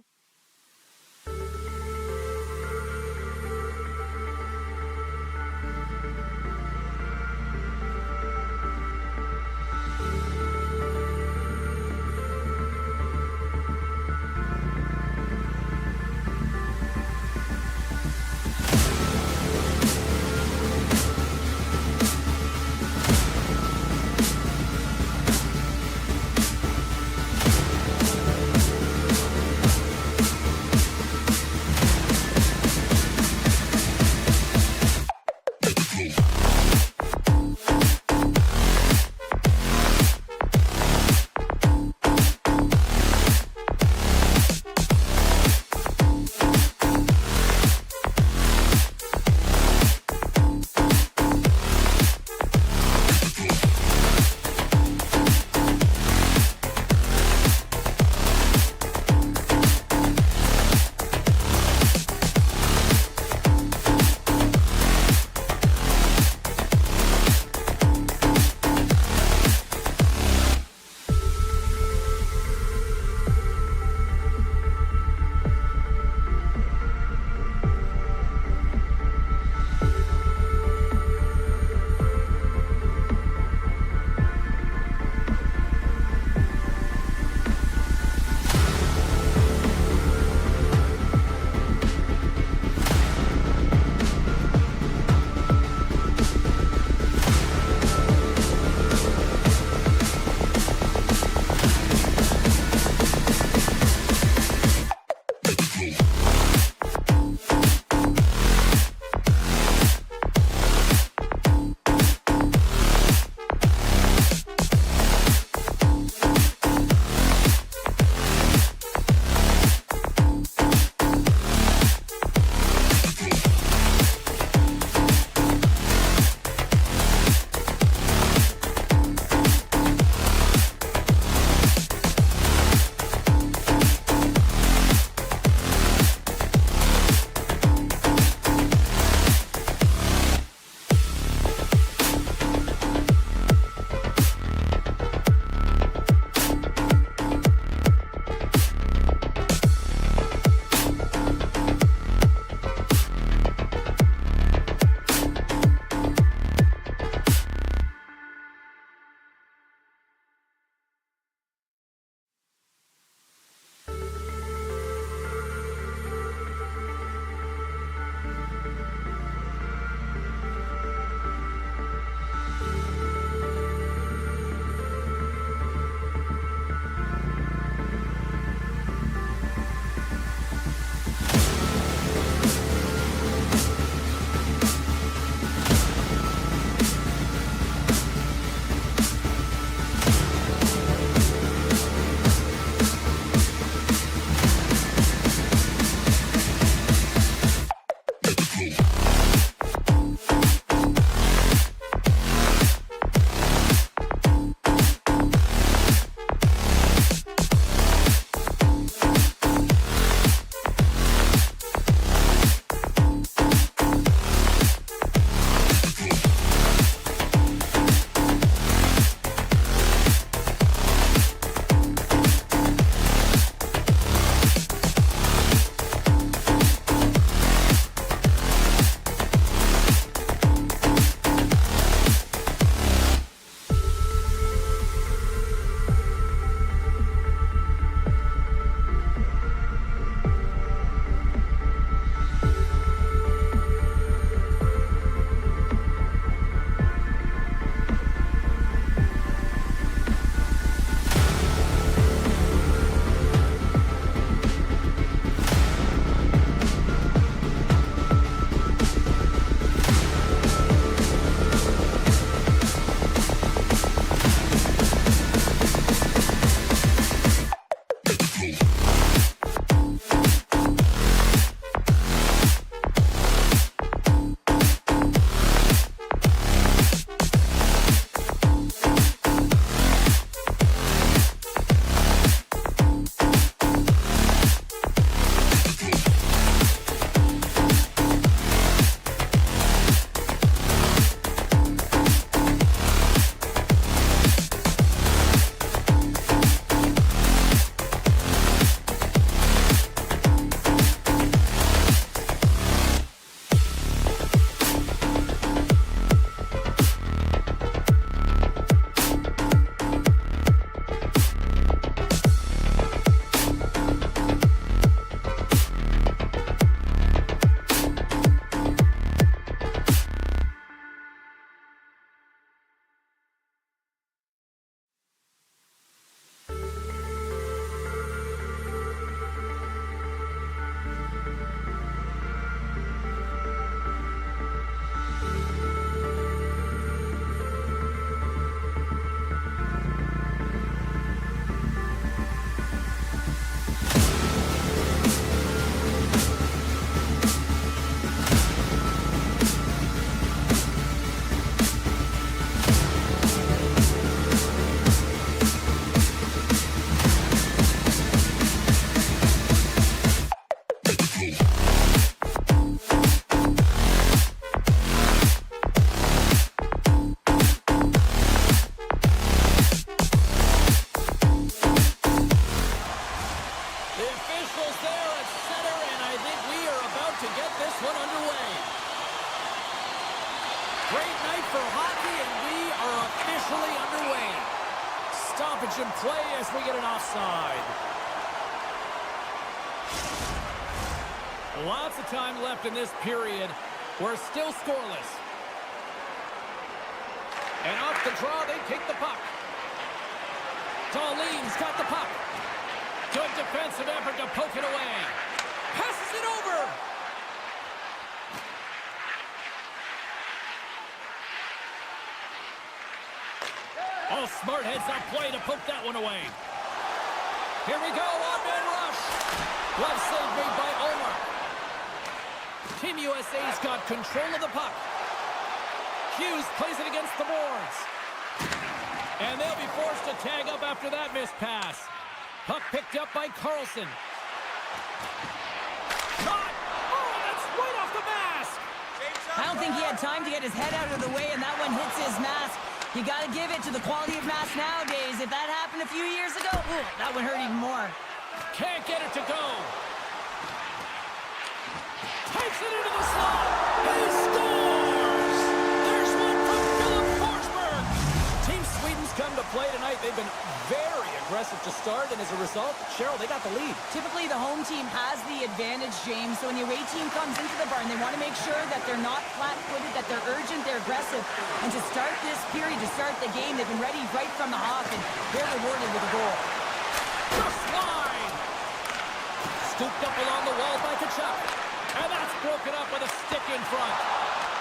this one underway. Great night for hockey, and we are officially underway. Stoppage in play as we get an offside. Lots of time left in this period. We're still scoreless. And off the draw, they take the puck. Darlene's got the puck. Good defensive effort to poke it away. Passes it over. Oh, smart heads-up play to poke that one away. Here we go, on-man rush. Glove save made by Omar. Team USA's got control of the puck. Hughes plays it against the boards. And they'll be forced to tag up after that missed pass. Puck picked up by Carlson. Shot! Oh, that's right off the mask! I don't think he had time to get his head out of the way, and that one hits his mask. You got to give it to the quality of mask nowadays. If that happened a few years ago, ooh, that would hurt even more. Can't get it to go. Takes it into the slot. He scores! There's one from Philip Forsberg. Team Sweden's come to play tonight. They've been very aggressive to start, and as a result, Cheryl, they got the lead. Typically, the home team has the advantage, James. So when the away team comes into the barn, they want to make sure that they're not flat-footed, that they're urgent, they're aggressive. And to start this period, to start the game, they've been ready right from the hop, and they're rewarded with a goal. Just wide. Scooped up along the wall by Kachuk. And that's broken up with a stick in front.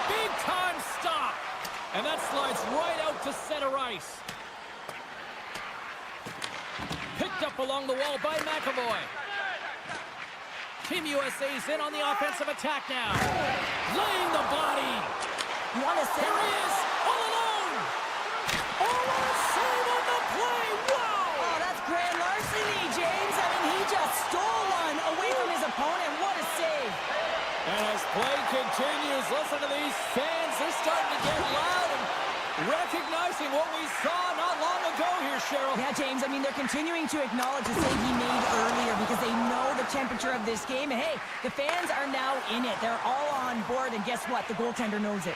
Big time stop. And that slides right out to center ice. Picked up along the wall by McAvoy. Team USA's in on the offensive attack now. Laying the body. You want to say? Here he is, all alone. Oh, what a save on the play. Wow. Oh, that's grand larceny, James. I mean, he just stole one away from his opponent. What a save. And as play continues, listen to these fans. They're starting to get loud and recognizing what we saw not long ago here, Cheryl. Yeah, James, I mean, they're continuing to acknowledge the save he made earlier because they know the temperature of this game. And hey, the fans are now in it. They're all on board, and guess what? The goaltender knows it.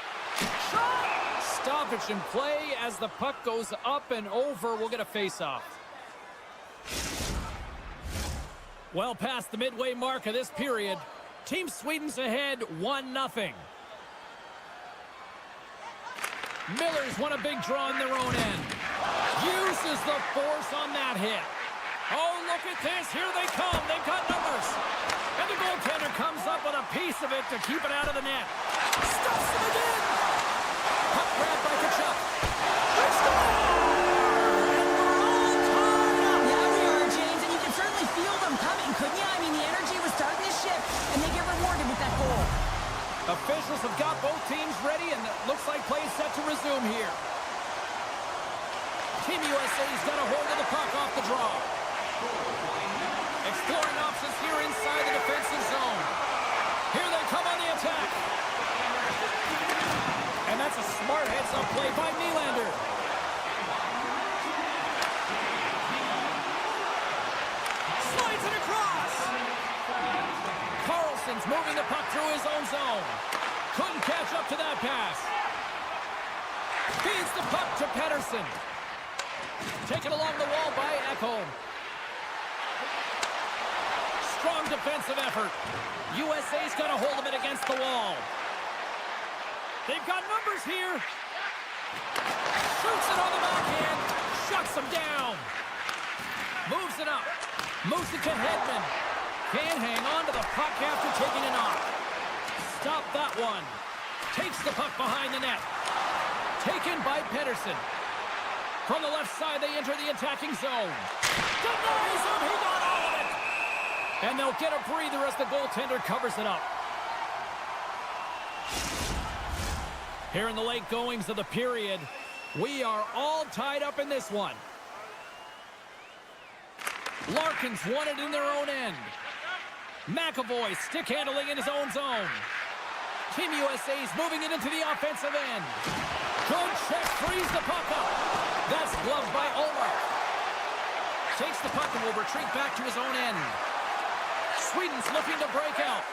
Stoppage in play as the puck goes up and over. We'll get a face-off. Well past the midway mark of this period. Team Sweden's ahead 1-0. Miller's won a big draw in their own end. Uses the force on that hit. Oh, look at this. Here they come. They've got numbers. And the goaltender comes up with a piece of it to keep it out of the net. Stuffs it again. Puck grabbed by Kachuk. They score! And we're all tied up. Yeah, we are, James, and you can certainly feel them coming, couldn't you? I mean, the energy was starting to shift, and they get rewarded with that goal. Officials have got both teams ready, and it looks like play is set to resume here. Team USA's got a hold of the puck off the draw. Exploring options here inside the defensive zone. Here they come on the attack. And that's a smart heads-up play by Nylander. Slides it across. Carlson's moving the puck through his own zone. Couldn't catch up to that pass. Feeds the puck to Pettersson. Taken along the wall by Ekholm. Strong defensive effort. USA's got a hold of it against the wall. They've got numbers here. Shoots it on the backhand. Shuts them down. Moves it up. Moves it to Hedman. Can't hang on to the puck after taking a knock. Stop that one. Takes the puck behind the net. Taken by Pettersson. From the left side, they enter the attacking zone. Denies him. He got all of it. And they'll get a breather as the goaltender covers it up. Here in the late goings of the period, we are all tied up in this one. Larkin's won it in their own end. McAvoy stick handling in his own zone. Team USA's moving it into the offensive end. Good check, frees the puck up. That's gloved by Omar. Takes the puck and will retreat back to his own end. Sweden's looking to break out.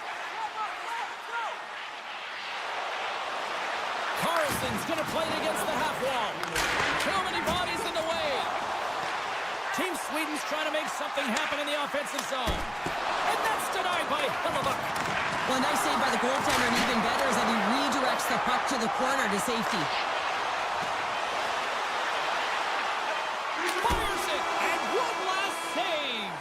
Carlson's going to play it against the half wall. Too many bodies in the way. Team Sweden's trying to make something happen in the offensive zone. And that's denied by Hellebuck. Well, nice save by the goaltender, and even better is that he redirects the puck to the corner to safety. Fires it, and one last save.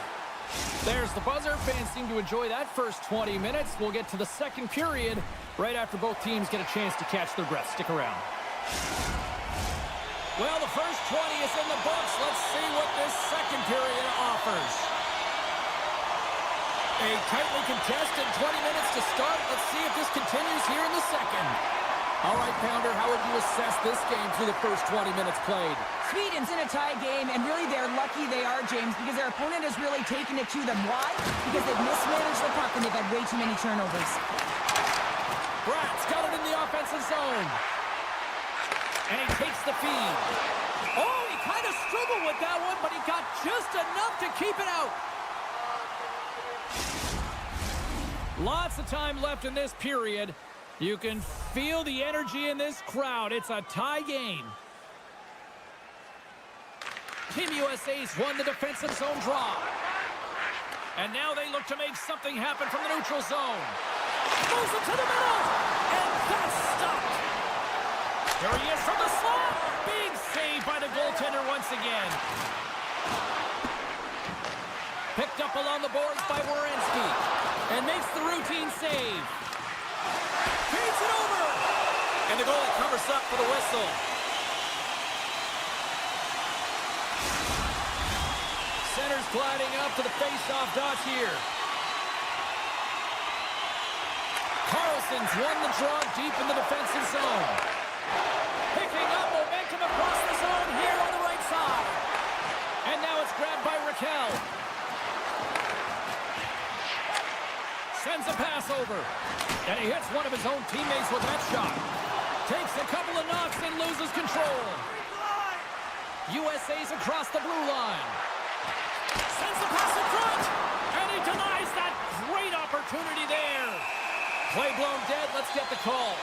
There's the buzzer. Fans seem to enjoy that first 20 minutes. We'll get to the second period right after both teams get a chance to catch their breath. Stick around. Well, the first 20 is in the books. Let's see what this second period offers. A tightly contested 20 minutes to start. Let's see if this continues here in the second. All right, Pounder, how would you assess this game through the first 20 minutes played? Sweden's in a tie game, and really they're lucky they are, James, because their opponent has really taken it to them. Why? Because they've mismanaged the puck and they've had way too many turnovers. Brat's got it in the offensive zone. And he takes the feed. Oh, he kind of struggled with that one, but he got just enough to keep it out. Lots of time left in this period. You can feel the energy in this crowd. It's a tie game. Team USA's won the defensive zone draw. And now they look to make something happen from the neutral zone. Moves it to the middle. And that's stopped. Here he is from the slot. Big save by the goaltender once again. Picked up along the boards by Werenski. And makes the routine save. Feeds it over. And the goalie covers up for the whistle. Center's gliding up to the face-off dots here. Carlson's won the draw deep in the defensive zone. Picking up momentum across the zone here on the right side. And now it's grabbed by Raquel. Sends a pass over. And he hits one of his own teammates with that shot. Takes a couple of knocks and loses control. USA's across the blue line. Sends the pass in front. And he denies that great opportunity there. Play blown dead. Let's get the call.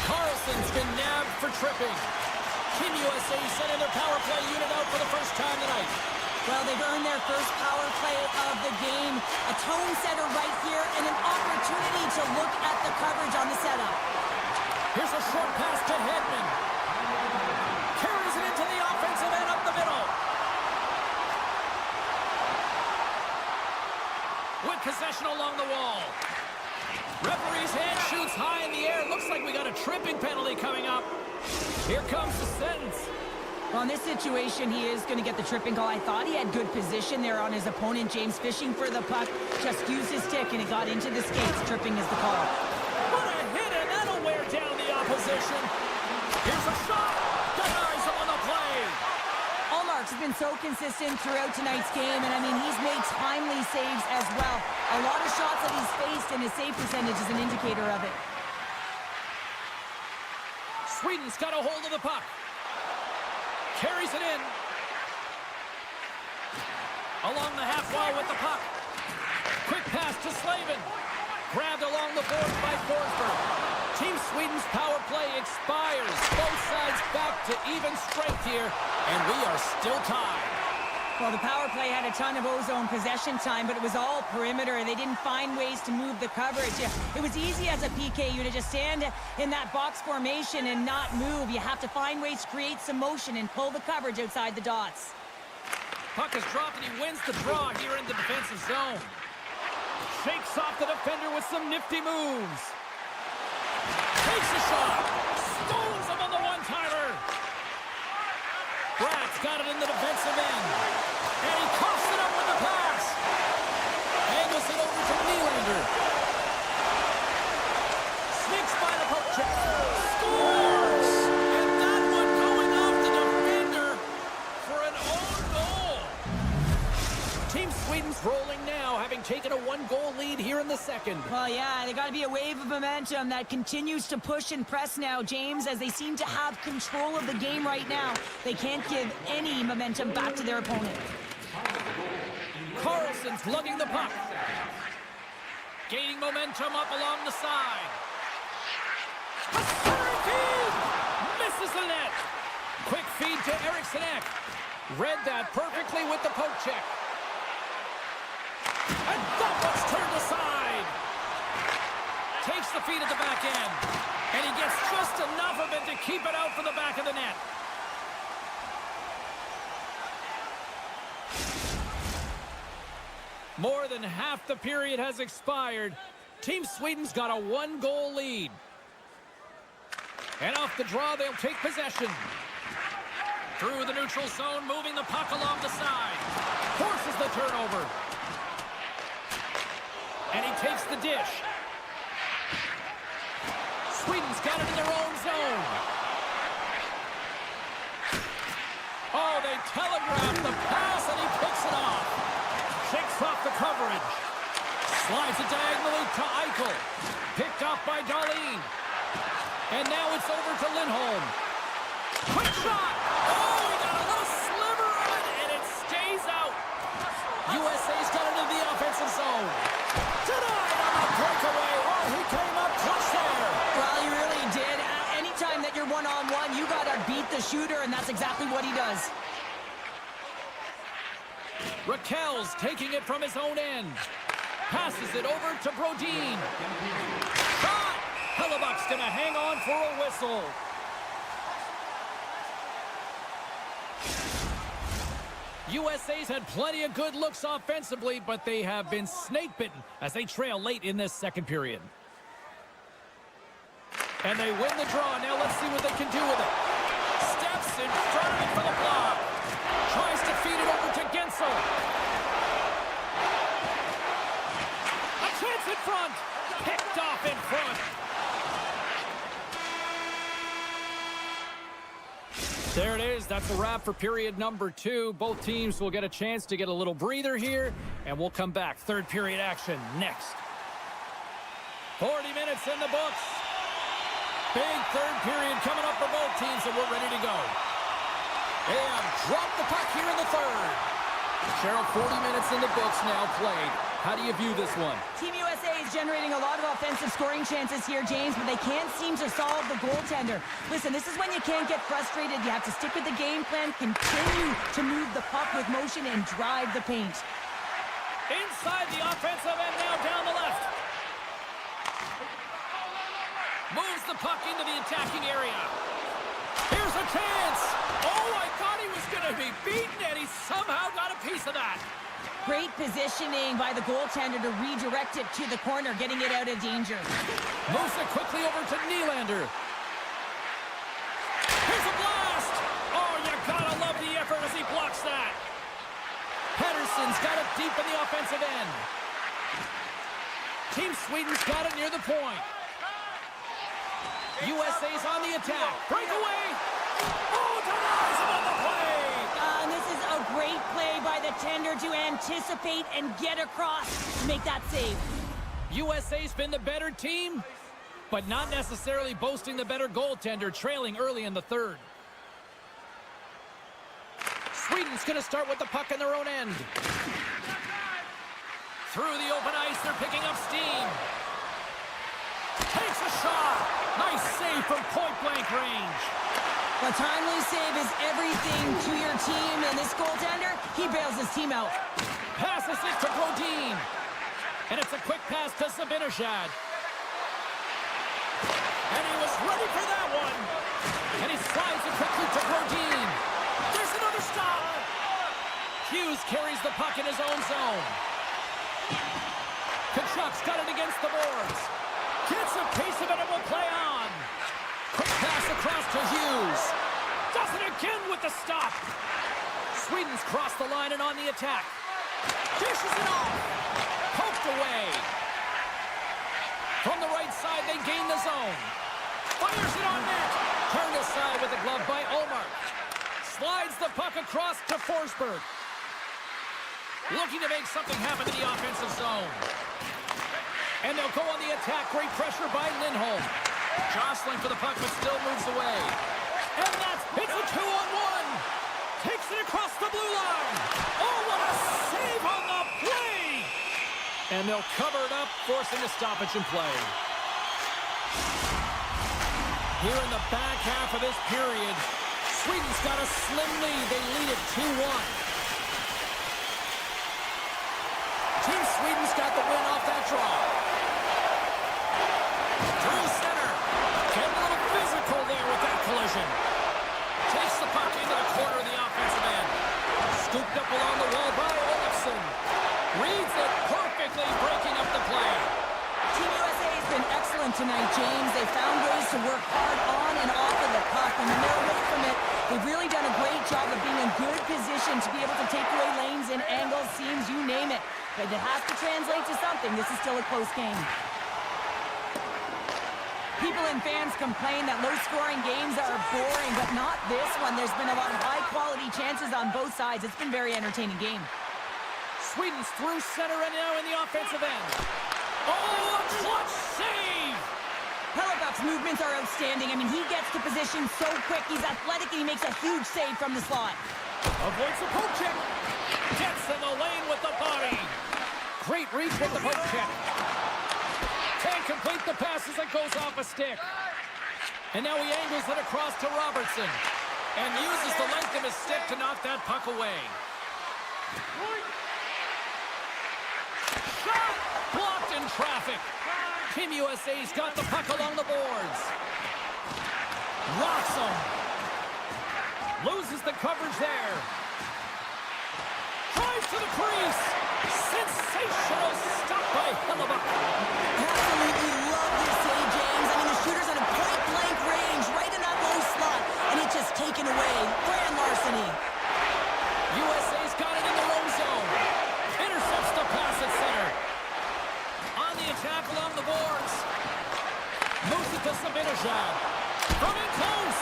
Carlson's been nabbed for tripping. Team USA sending their power play unit out for the first time tonight. Well, they've earned their first power play of the game. A tone setter right here and an opportunity to look at the coverage on the setup. Here's a short pass to Hedman. Carries it into the offensive end up the middle. With possession along the wall. Referee's hand shoots high in the air. Looks like we got a tripping penalty coming up. Here comes the sentence. Well, in this situation, he is going to get the tripping call. I thought he had good position there on his opponent. James fishing for the puck. Just used his stick, and it got into the skates. Tripping is the call. What a hit, and that'll wear down the opposition. Here's a shot. Denies him on the play. Allmark's has been so consistent throughout tonight's game, and I mean, he's made timely saves as well. A lot of shots that he's faced, and his save percentage is an indicator of it. Sweden's got a hold of the puck. Carries it in. Along the half wall with the puck. Quick pass to Slavin. Grabbed along the boards by Forsberg. Team Sweden's power play expires. Both sides back to even strength here, and we are still tied. Well, the power play had a ton of ozone possession time, but it was all perimeter. They didn't find ways to move the coverage. It was easy as a PK to just stand in that box formation and not move. You have to find ways to create some motion and pull the coverage outside the dots. Puck is dropped, and he wins the draw here in the defensive zone. Shakes off the defender with some nifty moves. Takes a shot. Stones him on the one-timer. Brat's got it in the defensive end. And he coughs it up with the pass. Angles it over to Nylander. Sneaks by the poke check. Scores! And that one going off the defender for an own goal. Team Sweden's rolling now, having taken a one-goal lead here in the second. Well, yeah, they got to be a wave of momentum that continues to push and press now, James, as they seem to have control of the game right now. They can't give any momentum back to their opponent. Carlson's lugging the puck. Gaining momentum up along the side. Misses the net. Quick feed to Eriksson. Read that perfectly with the poke check. And that one's turned aside. Takes the feed at the back end. And he gets just enough of it to keep it out from the back of the net. More than half the period has expired. Team Sweden's got a 1-goal lead. And off the draw, they'll take possession. Through the neutral zone, moving the puck along the side. Forces the turnover. And he takes the dish. Sweden's got it in their own zone. Oh, they telegraphed the pass, and he picks it off. Shakes off the coverage. Slides it diagonally to Eichel. Picked off by Dahlin. And now it's over to Lindholm. Quick shot! Oh, he got a little sliver of it, and it stays out. USA's got it in the offensive zone. Denied on the breakaway. Oh, he came up clutch there. Well, he really did. Anytime that you're one-on-one, you got to beat the shooter, and that's exactly what he does. Raquel's taking it from his own end. Passes it over to Brodin. Shot! Hellebuck's going to hang on for a whistle. USA's had plenty of good looks offensively, but they have been snake-bitten as they trail late in this second period. And they win the draw. Now let's see what they can do with it. Steps in front of it for the block. Tries to feed it over to Gensel. A chance in front. Picked off in front. There it is. That's a wrap for period number 2. Both teams will get a chance to get a little breather here, and we'll come back. Third period action next. 40 minutes in the books. Big third period coming up for both teams, and we're ready to go. And drop the puck here in the third. Cheryl, 40 minutes in the books now played. How do you view this one? Team USA is generating a lot of offensive scoring chances here, James, but they can't seem to solve the goaltender. Listen, this is when you can't get frustrated. You have to stick with the game plan, continue to move the puck with motion, and drive the paint. Inside the offensive end, now down the left. Moves the puck into the attacking area. Here's a chance. Oh, I thought he was going to be beaten, and he somehow got a piece of that. Great positioning by the goaltender to redirect it to the corner, getting it out of danger. Moves it quickly over to Nylander. Here's a blast. Oh, you gotta love the effort as he blocks that. Pettersson's got it deep in the offensive end. Team Sweden's got it near the point. USA's on the attack. Breakaway. Oh, denies him on the play. And this is a great play by the tender to anticipate and get across to make that save. USA's been the better team, but not necessarily boasting the better goaltender, trailing early in the third. Sweden's going to start with the puck in their own end. Through the open ice, they're picking up steam. Takes a shot. Nice save from point-blank range. A timely save is everything to your team, and this goaltender, he bails his team out. Passes it to Brodin. And it's a quick pass to Zibanejad. And he was ready for that one. And he slides it quickly to Brodin. There's another stop. Hughes carries the puck in his own zone. Kachuk's got it against the boards. Gets a piece of it and will play on. Quick pass across to Hughes. Does it again with the stop. Sweden's crossed the line and on the attack. Dishes it off. Poked away. From the right side, they gain the zone. Fires it on net. Turned aside with the glove by Ullmark. Slides the puck across to Forsberg. Looking to make something happen in the offensive zone. And they'll go on the attack. Great pressure by Lindholm. Jostling for the puck, but still moves away. And it's a 2-on-1. Takes it across the blue line. Oh, what a save on the play! And they'll cover it up, forcing a stoppage in play. Here in the back half of this period, Sweden's got a slim lead. They lead it 2-1. Team Sweden's got the win off that draw. Through center. Getting a little physical there with that collision. Takes the puck into the corner of the offensive end. Scooped up along the wall by Olofsson. Reads it perfectly, breaking up the play. Team USA has been excellent tonight, James. They found ways to work hard on and off of the puck. And when they're away from it, they've really done a great job of being in good position to be able to take away lanes and angles, seams, you name it. But it has to translate to something. This is still a close game. People and fans complain that low-scoring games are boring, but not this one. There's been a lot of high-quality chances on both sides. It's been a very entertaining game. Sweden's through center and now in the offensive end. Oh, a clutch save! Hellebuck's movements are outstanding. I mean, he gets to position so quick. He's athletic, and he makes a huge save from the slot. Avoids the poke check. Gets in the lane with the body. Great reach with the poke check. Can't complete the pass as it goes off a stick. And now he angles it across to Robertson. And uses the length of his stick to knock that puck away. Shot! Blocked in traffic. Team USA's got the puck along the boards. Rocks him. Loses the coverage there. Drives to the crease. Sensational stop by Hellebuck. Absolutely love this save, James. I mean, the shooter's at a point-blank range, right in that low slot, and it's just taken away. Grand larceny. USA's got it in their own zone. Intercepts the pass at center. On the attack along the boards. Moves it to Sabinajad. From in close.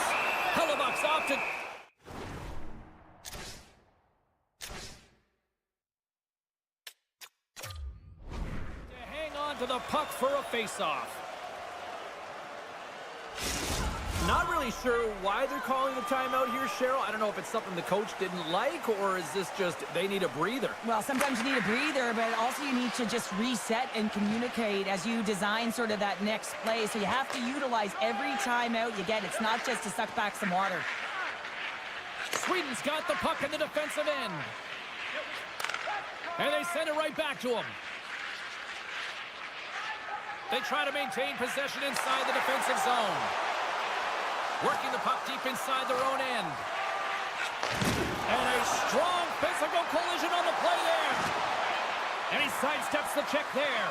Hellebuck's off to... to the puck for a face-off. Not really sure why they're calling the timeout here, Cheryl. I don't know if it's something the coach didn't like, or is this just they need a breather? Well, sometimes you need a breather, but also you need to just reset and communicate as you design sort of that next play. So you have to utilize every timeout you get. It's not just to suck back some water. Sweden's got the puck in the defensive end. And they send it right back to him. They try to maintain possession inside the defensive zone. Working the puck deep inside their own end. And a strong physical collision on the play there. And he sidesteps the check there.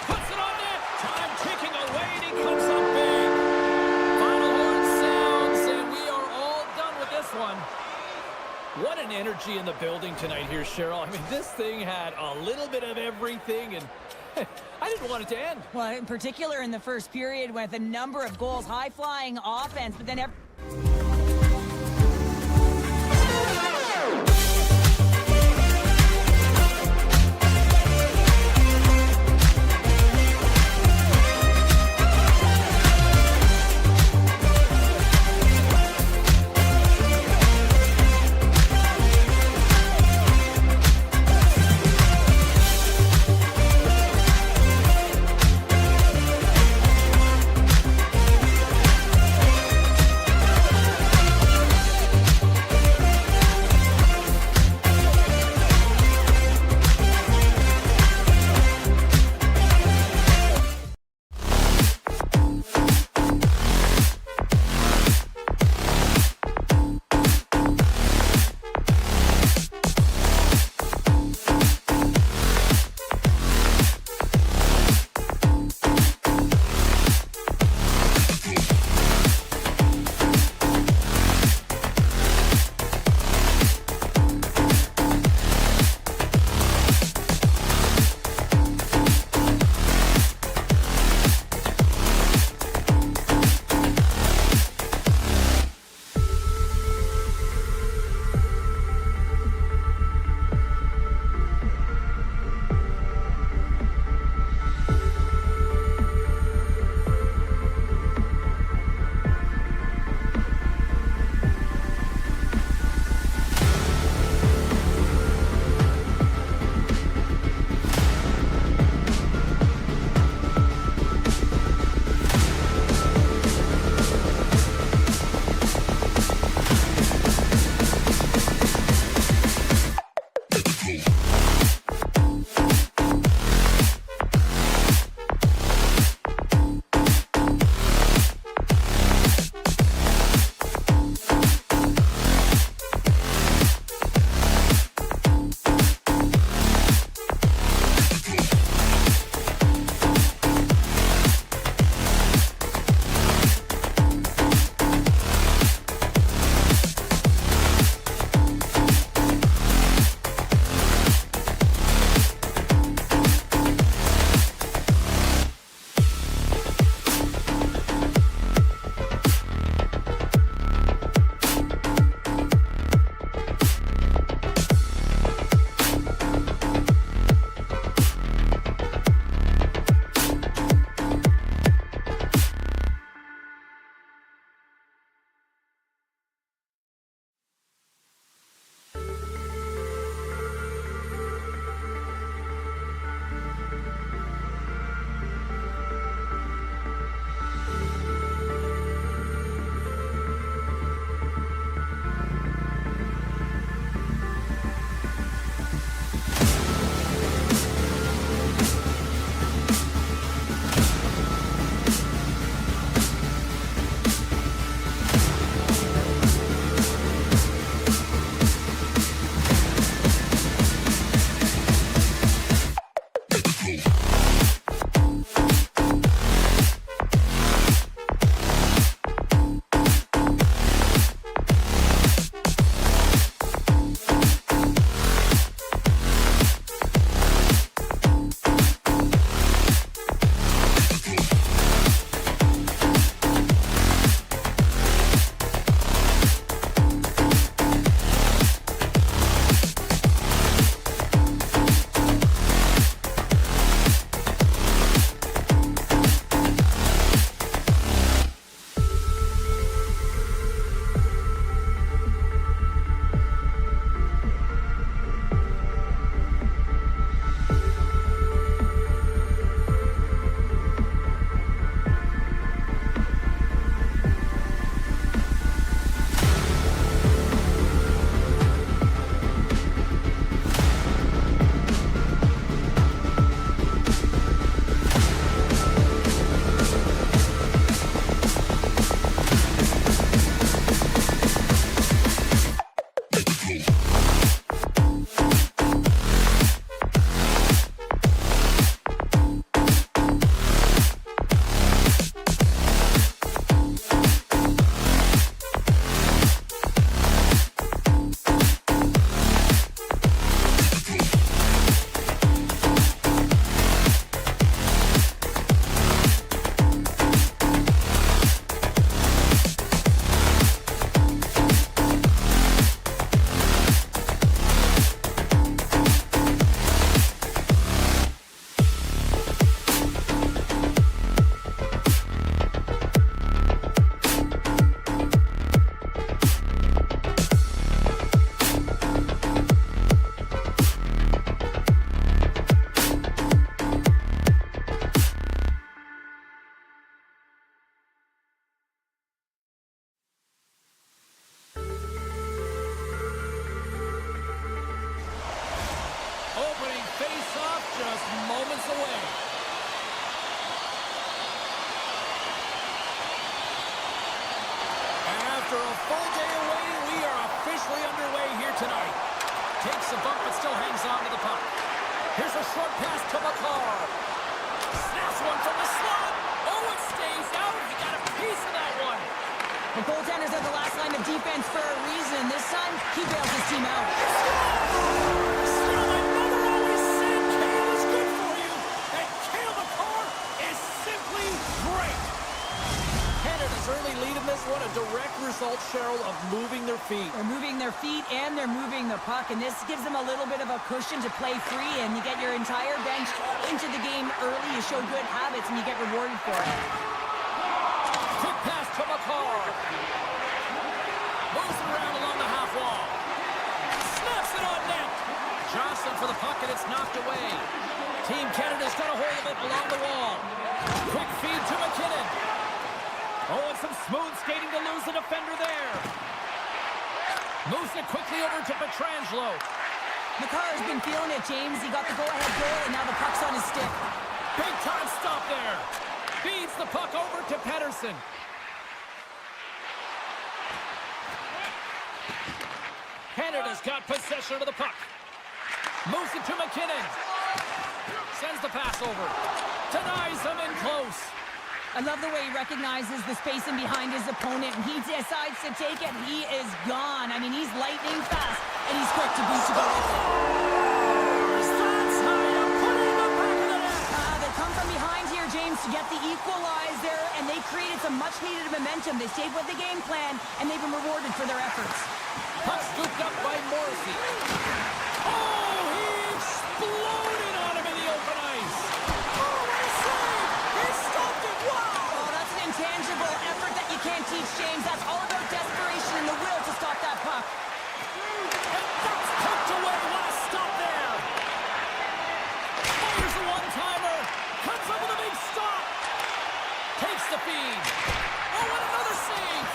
Puts it on net. Time ticking away, and he comes up big. Final horn sounds, and we are all done with this one. What an energy in the building tonight here, Cheryl. I mean, this thing had a little bit of everything, and I didn't want it to end. Well, in particular in the first period with a number of goals, high-flying offense, but then yards away. After a full day of waiting, we are officially underway here tonight. Takes a bump but still hangs on to the puck. Here's a short pass to McCarr. Snaps one from the slot. Oh, it stays out. He got a piece of that one. The goaltenders are the last line of defense for a reason. This time, he bails his team out. Still, my mother always said kale is good for you. And Cale McCarr is simply great. Canada's early lead in this one, a direct result, Cheryl, of moving their feet. They're moving their feet and they're moving the puck, and this gives them a little bit of a cushion to play free, and you get your entire bench into the game early. You show good habits, and you get rewarded for it. Quick pass to McCarr. Moves it around along the half wall. Snaps it on net. Johnson for the puck, and it's knocked away. Team Canada's got a hold of it along the wall. Quick feed to McKinnon. Oh, and some smooth skating to lose the defender there. Moves it quickly over to Pietrangelo. McCarr's been feeling it, James. He got the go-ahead goal, and now the puck's on his stick. Big time stop there. Feeds the puck over to Pettersson. Canada's got possession of the puck. Moves it to McKinnon. Sends the pass over. Denies him in close. I love the way he recognizes the spacing behind his opponent, and he decides to take it. He is gone. I mean, he's lightning fast, and he's quick to beat to go with it. They come from behind here, James, to get the equalizer, and they created some much-needed momentum. They stayed with the game plan, and they've been rewarded for their efforts. Puck scooped up by Morrissey. Oh, he exploded on him in the open ice. Oh, what a save! He stopped it. Wow! Oh, that's an intangible effort that you can't teach, James. That's all about desperation and the will to stop that puck. And that's poked away. What a stop there! Fires a one-timer. Comes up with a big stop. Takes the feed. Oh, and another save!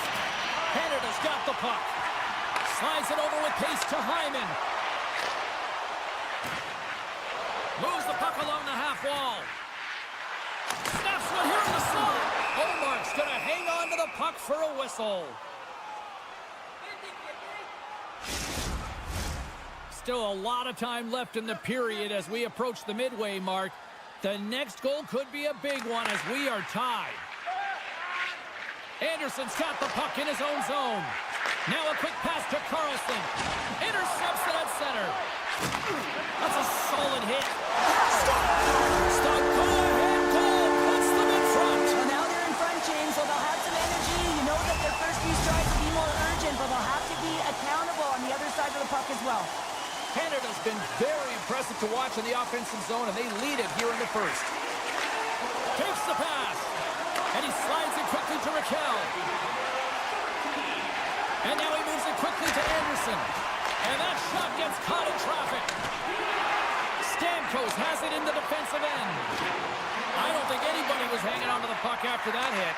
Canada's got the puck. Slides it over with pace to Hyman. Moves the puck along the half wall. Snaps one here in the slot. Olmark's going to hang on to the puck for a whistle. Still a lot of time left in the period as we approach the midway mark. The next goal could be a big one as we are tied. Anderson's got the puck in his own zone. Now a quick pass to Carlson. Intercepts it at center. That's a solid hit. The go-ahead goal puts them in front. Well, now they're in front, James, so they'll have some energy. You know that their first few strides will be more urgent, but they'll have to be accountable on the other side of the puck as well. Canada's been very impressive to watch in the offensive zone, and they lead it here in the first. Takes the pass, and he slides it quickly to Raquel. And now he moves it quickly to Anderson. And that shot gets caught in traffic. Stamkos has it in the defensive end. I don't think anybody was hanging on to the puck after that hit.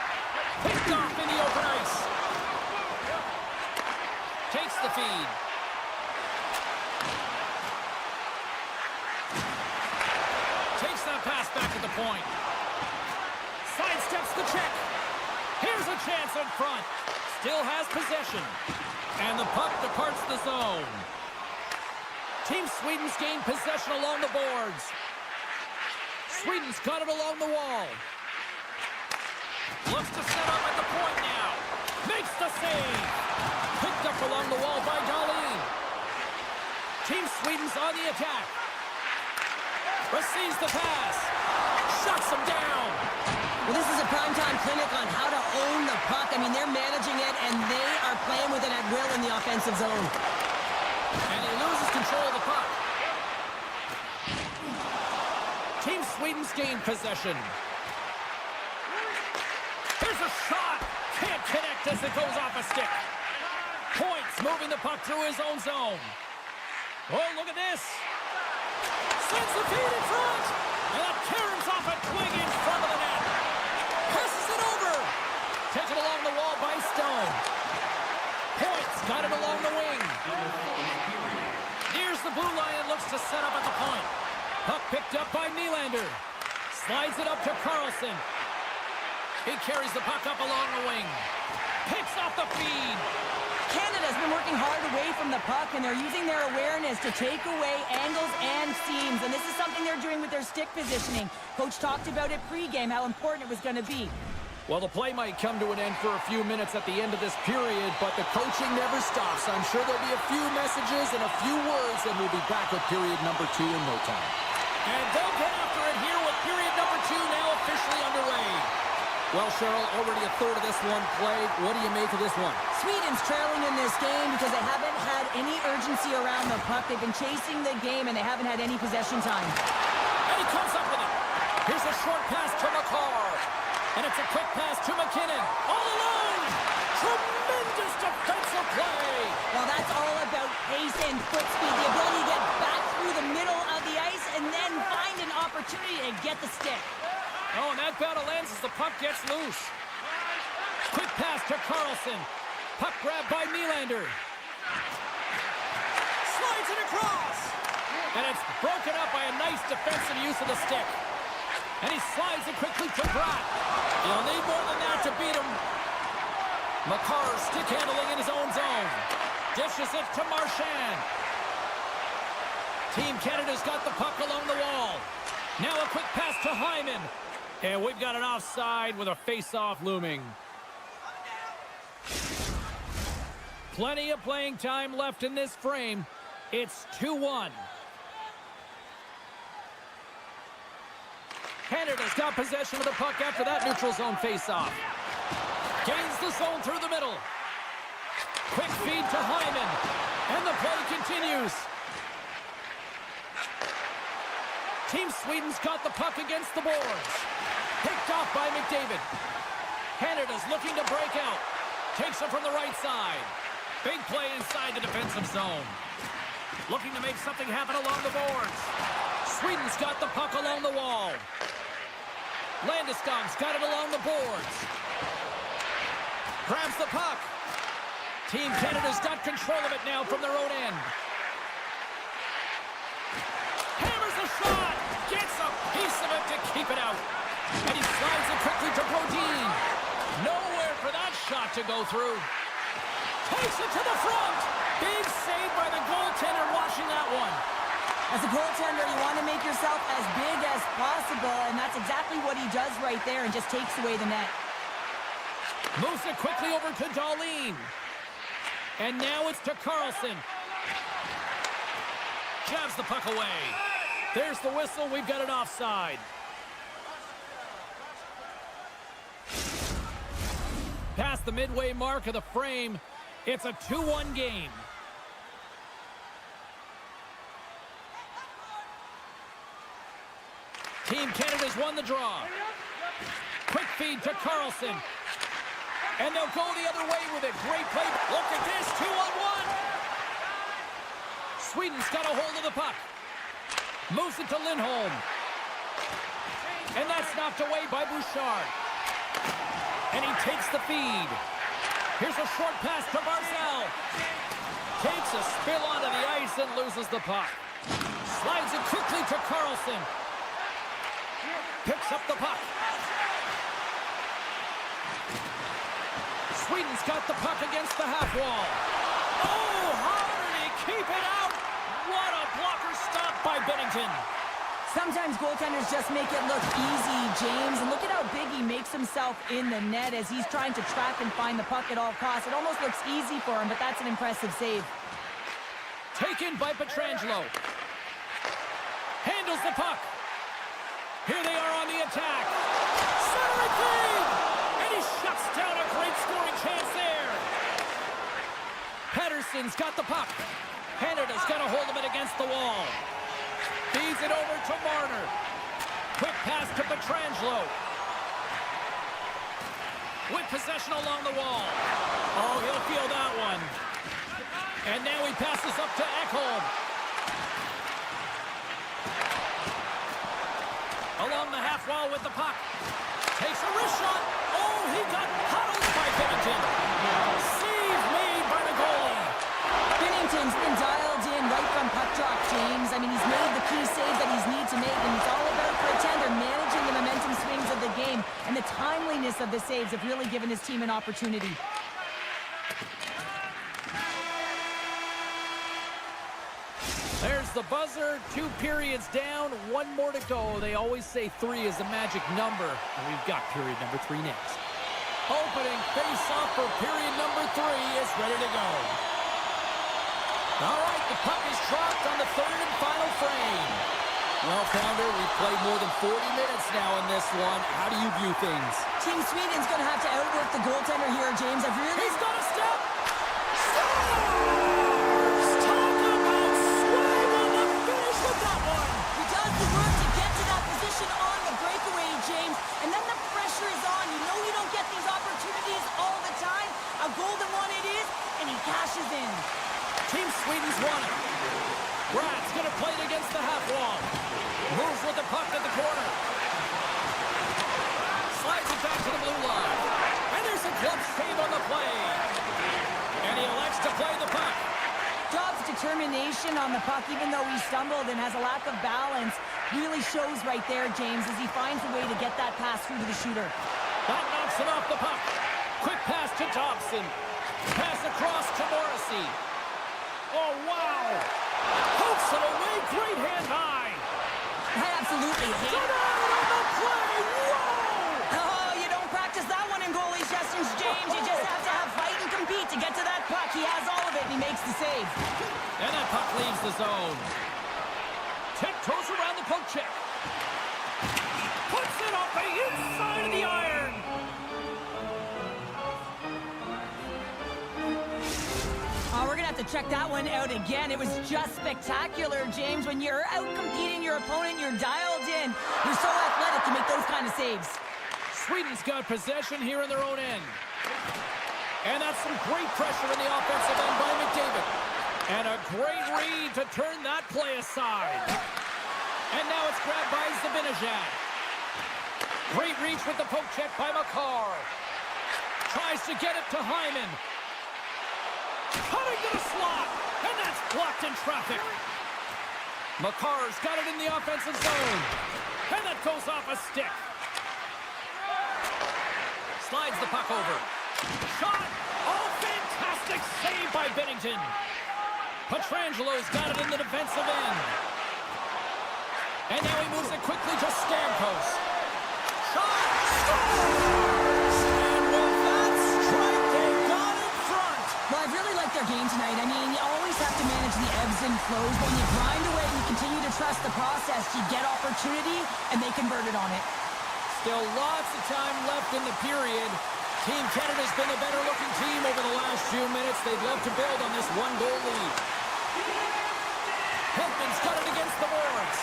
Picked off in the open ice. Takes the feed. Takes that pass back to the point. Sidesteps the check. Here's a chance in front. Still has possession. And the puck departs the zone. Team Sweden's gained possession along the boards. Sweden's got it along the wall. Looks to set up at the point now. Makes the save. Picked up along the wall by Dahlin. Team Sweden's on the attack. Receives the pass. Shuts him down. Well, this is a primetime clinic on how to own the puck. I mean, they're managing it, and they are playing with it at will in the offensive zone. And he loses control of the puck. Team Sweden's gained possession. Here's a shot. Can't connect as it goes off a stick. Points moving the puck through his own zone. Oh, look at this. Sends the feed in front. And that caroms off a twig in front of the net. Passes it over. Taken along the wall by Stone. Points got it along the wing. Here's the blue line and looks to set up at the point. Puck picked up by Nylander. Slides it up to Carlson. He carries the puck up along the wing. Picks off the feed. Canada's been working hard away from the puck, and they're using their awareness to take away angles and seams, and this is something they're doing with their stick positioning. Coach talked about it pregame, how important it was going to be. Well, the play might come to an end for a few minutes at the end of this period, but the coaching never stops. I'm sure there'll be a few messages and a few words, and we'll be back with period number 2 in no time. And they'll get after it here with period number 2 now officially underway. Well, Cheryl, already a third of this one played. What do you make of this one? Sweden's trailing in this game because they haven't had any urgency around the puck. They've been chasing the game, and they haven't had any possession time. And he comes up with it. Here's a short pass to McCarr. And it's a quick pass to McKinnon. All alone! Tremendous defensive play! Well, that's all about pace and foot speed. The ability to get back through the middle of the ice and then find an opportunity to get the stick. Oh, and that battle ends as the puck gets loose. Quick pass to Carlson. Puck grab by Nylander. Slides it across. And it's broken up by a nice defensive use of the stick. And he slides it quickly to Pratt. He'll need more than that to beat him. McCarr stick handling in his own zone. Dishes it to Marchand. Team Canada's got the puck along the wall. Now a quick pass to Hyman. And we've got an offside with a face-off looming. Plenty of playing time left in this frame. It's 2-1. Canada's got possession of the puck after that neutral zone face-off. Gains the zone through the middle. Quick feed to Hyman. And the play continues. Team Sweden's got the puck against the boards. Picked off by McDavid. Canada's looking to break out. Takes it from the right side. Big play inside the defensive zone. Looking to make something happen along the boards. Sweden's got the puck along the wall. Landeskog's got it along the boards. Grabs the puck. Team Canada's got control of it now from their own end. Hammers a shot. Gets a piece of it to keep it out. And he slides it quickly to Brodin. Nowhere for that shot to go through. Takes it to the front. Big save by the goaltender watching that one. As a goaltender, you want to make yourself as big as possible, and that's exactly what he does right there and just takes away the net. Moves it quickly over to Dahlin. And now it's to Carlson. Jabs the puck away. There's the whistle. We've got an offside. Past the midway mark of the frame, it's a 2-1 game. Team Canada's won the draw. Quick feed to Carlson. And they'll go the other way with it. Great play. Look at this, 2-on-1. Sweden's got a hold of the puck. Moves it to Lindholm. And that's knocked away by Bouchard. And he takes the feed. Here's a short pass to Barzal. Takes a spill onto the ice and loses the puck. Slides it quickly to Carlson. Picks up the puck. Sweden's got the puck against the half wall. Oh, how did he keep it out? What a blocker stop by Binnington. Sometimes goaltenders just make it look easy, James. And look at how big he makes himself in the net as he's trying to track and find the puck at all costs. It almost looks easy for him, but that's an impressive save. Taken by Pietrangelo. Handles the puck. Here they are on the attack. Centering feed! And he shuts down a great scoring chance there. Pettersson's got the puck. Canada's got a hold of it against the wall. Feeds it over to Marner. Quick pass to Pietrangelo. With possession along the wall. Oh, he'll feel that one. And now he passes up to Ekholm. Along the half wall with the puck. Takes a wrist shot. Oh, he got huddled by Binnington. Save made by the goalie. Binnington's been dialed in right from puck drop, James. I mean, he's made the key save that he's need to make, and it's all about for a tender managing the easiness of the saves have really given his team an opportunity. There's the buzzer. 2 periods down, 1 more to go. They always say 3 is the magic number, and we've got period number 3 next. Opening face-off for period number 3 is ready to go. All right, the puck is dropped on the 3rd and final frame. Well, Founder, we've played more than 40 minutes now in this one. How do you view things? Team Sweden's going to have to outwork the goaltender here, James. He's got a step. And then the pressure is on. You know you don't get these opportunities all the time. A golden one it is, and he cashes in. Team Sweden's won it. Brad's going to play it against the half wall. Moves with the puck at the corner. Slides it back to the blue line. And there's a glove save on the play. And he elects to play the puck. Dobbs' determination on the puck, even though he stumbled and has a lack of balance, really shows right there, James, as he finds a way to get that pass through to the shooter. That knocks it off the puck. Quick pass to Dobson. Pass across to Morrissey. Oh, wow. Pokes it away. Great hand high. I absolutely hate it. Oh, you don't practice that one in goalie sessions, James. You just have to have fight and compete to get to that puck. He has all of it, and he makes the save. And that puck leaves the zone. Tiptoes around the poke check. Puts it off the inside of the iron. Oh, we're going to have to check that one out again. It was just spectacular, James. When you're out competing your opponent, you're dialed in. You're so athletic to make those kind of saves. Sweden's got possession here in their own end. And that's some great pressure in the offensive end by McDavid. And a great read to turn that play aside. And now it's grabbed by Zibanejad. Great reach with the poke check by Makar. Tries to get it to Hyman. Cutting to the slot. And that's blocked in traffic. Makar's got it in the offensive zone. And that goes off a stick. Slides the puck over. Shot. Oh, fantastic save by Bennington. Petrangelo's got it in the defensive end. And now he moves it quickly to Stamkos. Shot! Scores! And with that strike, they got in front. Well, I really like their game tonight. I mean, you always have to manage the ebbs and flows. When you grind away and you continue to trust the process, you get opportunity, and they converted on it. Still lots of time left in the period. Team Canada's been the better-looking team over the last few minutes. They'd love to build on this 1-goal lead. Hedman's got it against the boards.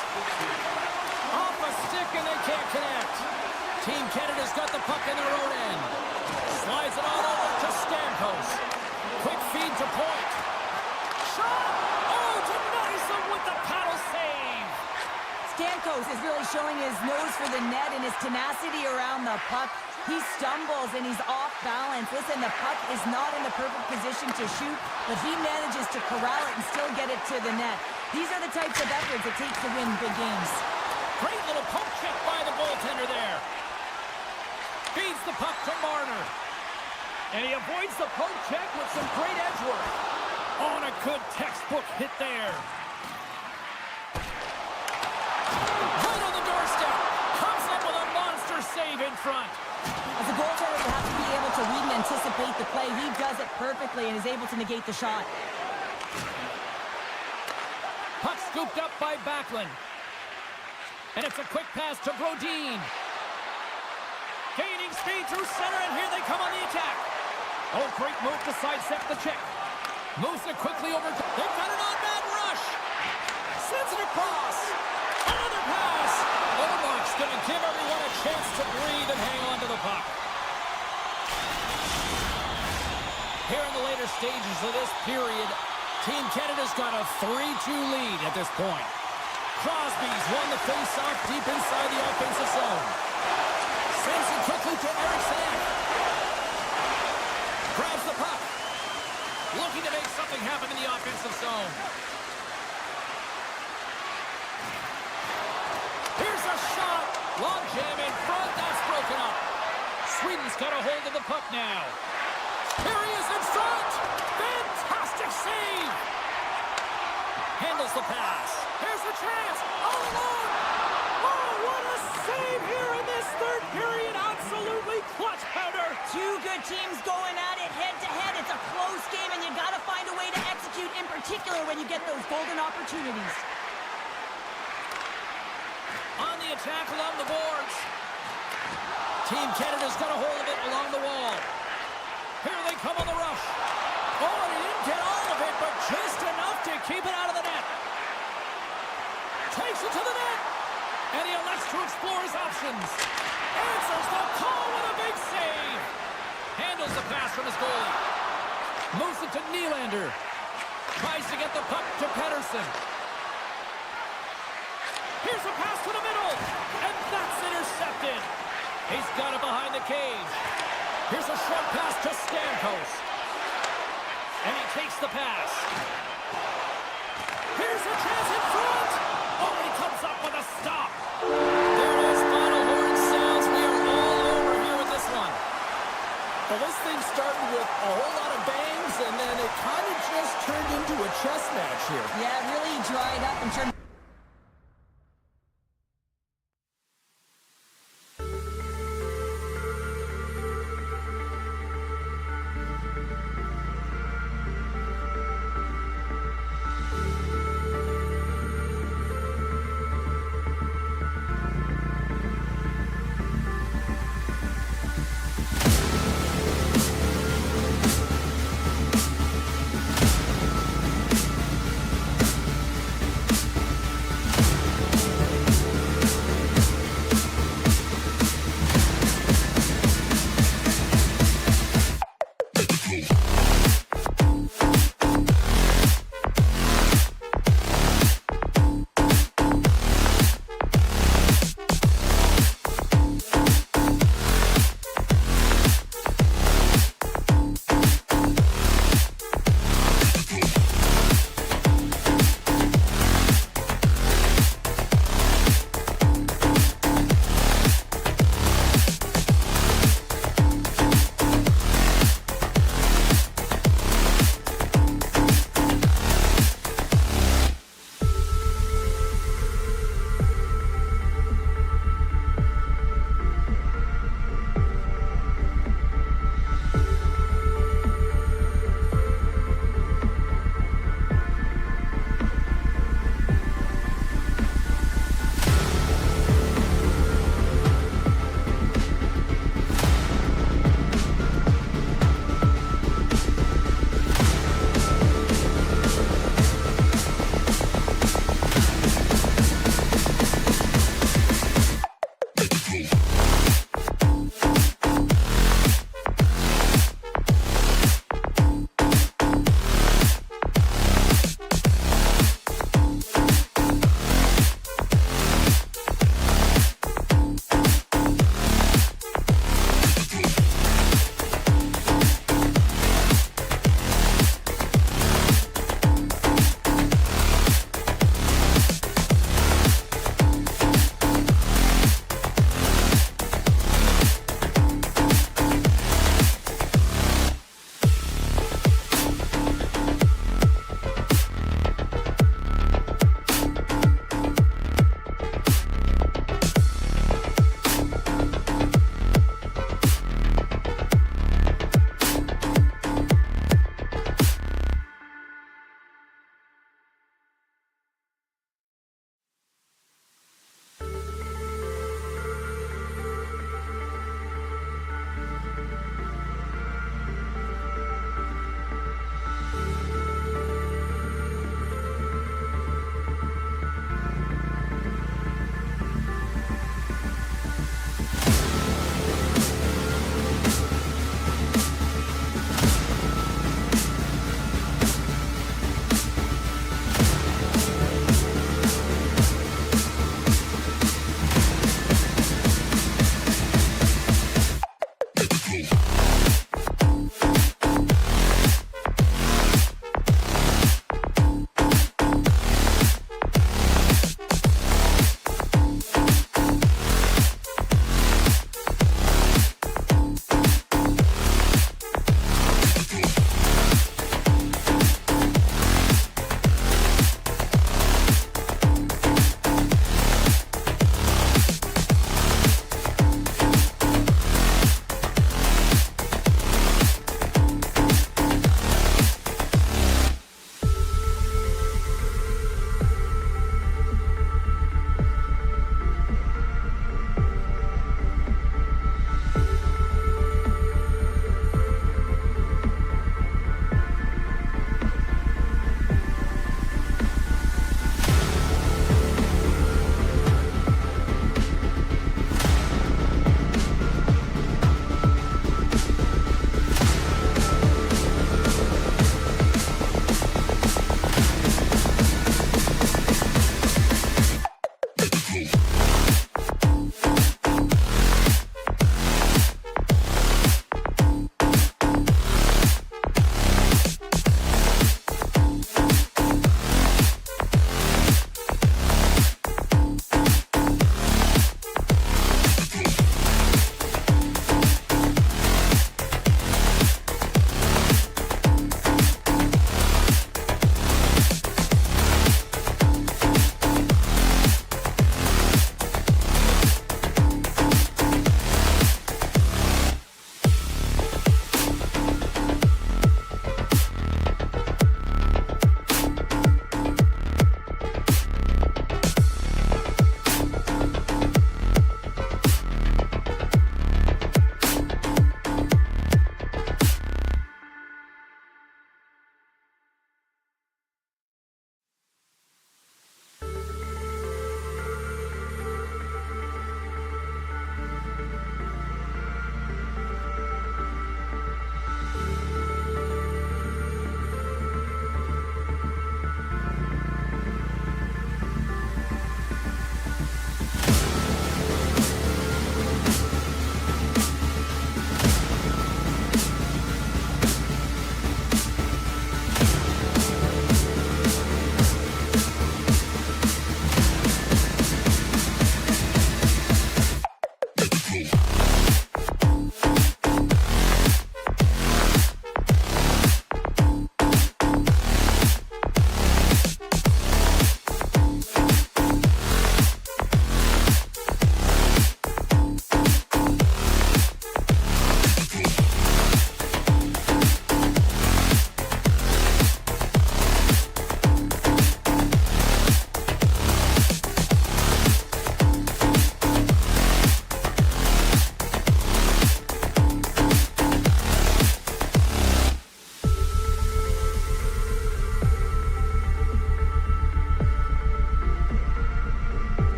Off a stick, and they can't connect. Team Canada's got the puck in their own end. Slides it on over to Stamkos. Quick feed to Point. Shot! Oh, denies him with the paddle save. Stamkos is really showing his nose for the net and his tenacity around the puck. He stumbles and he's off balance. Listen, the puck is not in the perfect position to shoot, but he manages to corral it and still get it to the net. These are the types of efforts it takes to win big games. Great little poke check by the goaltender there. Feeds the puck to Marner. And he avoids the poke check with some great edge work. On a good textbook hit there. Right on the doorstep. Comes up with a monster save in front. As a goaltender, you have to be able to read and anticipate the play. He does it perfectly and is able to negate the shot. Puck scooped up by Backlund. And it's a quick pass to Brodin. Gaining speed through center, and here they come on the attack. Oh, great move to sidestep the check. Moves it quickly over. They've got an on-man rush. Sends it across. Another pass. Olmark's going to give everyone a chance to breathe and hang on to the puck. Here in the later stages of this period, Team Canada's got a 3-2 lead at this point. Crosby's won the face-off deep inside the offensive zone. Sends it quickly to Eriksson. Grabs the puck. Looking to make something happen in the offensive zone. Here's a shot. Long jam in front. That's broken up. Sweden's got a hold of the puck now. Here he is in front. Fantastic save. Handles the pass. Here's the chance. All alone. Oh, what a save here in this third period. Absolutely clutch powder. Two good teams going at it head-to-head. It's a close game, and you got to find a way to execute, in particular when you get those golden opportunities. On the attack along the boards. Team Canada's got a hold of it along the wall. Here they come on the rush. Oh, and he didn't get all of it, but just enough to keep it out of the net. Takes it to the net. And he elects to explore his options. Answers the call with a big save. Handles the pass from his goalie. Moves it to Nylander. Tries to get the puck to Pettersson. Here's a pass to the middle. And that's intercepted. He's got it behind the cage. Here's a short pass to Stamkos. And he takes the pass. Here's a chance in front. Oh, he comes up with a stop. There it is. Final horn sounds. We are all over here with this one. Well, this thing started with a whole lot of bangs, and then it kind of just turned into a chess match here. Yeah, it really dried up in terms.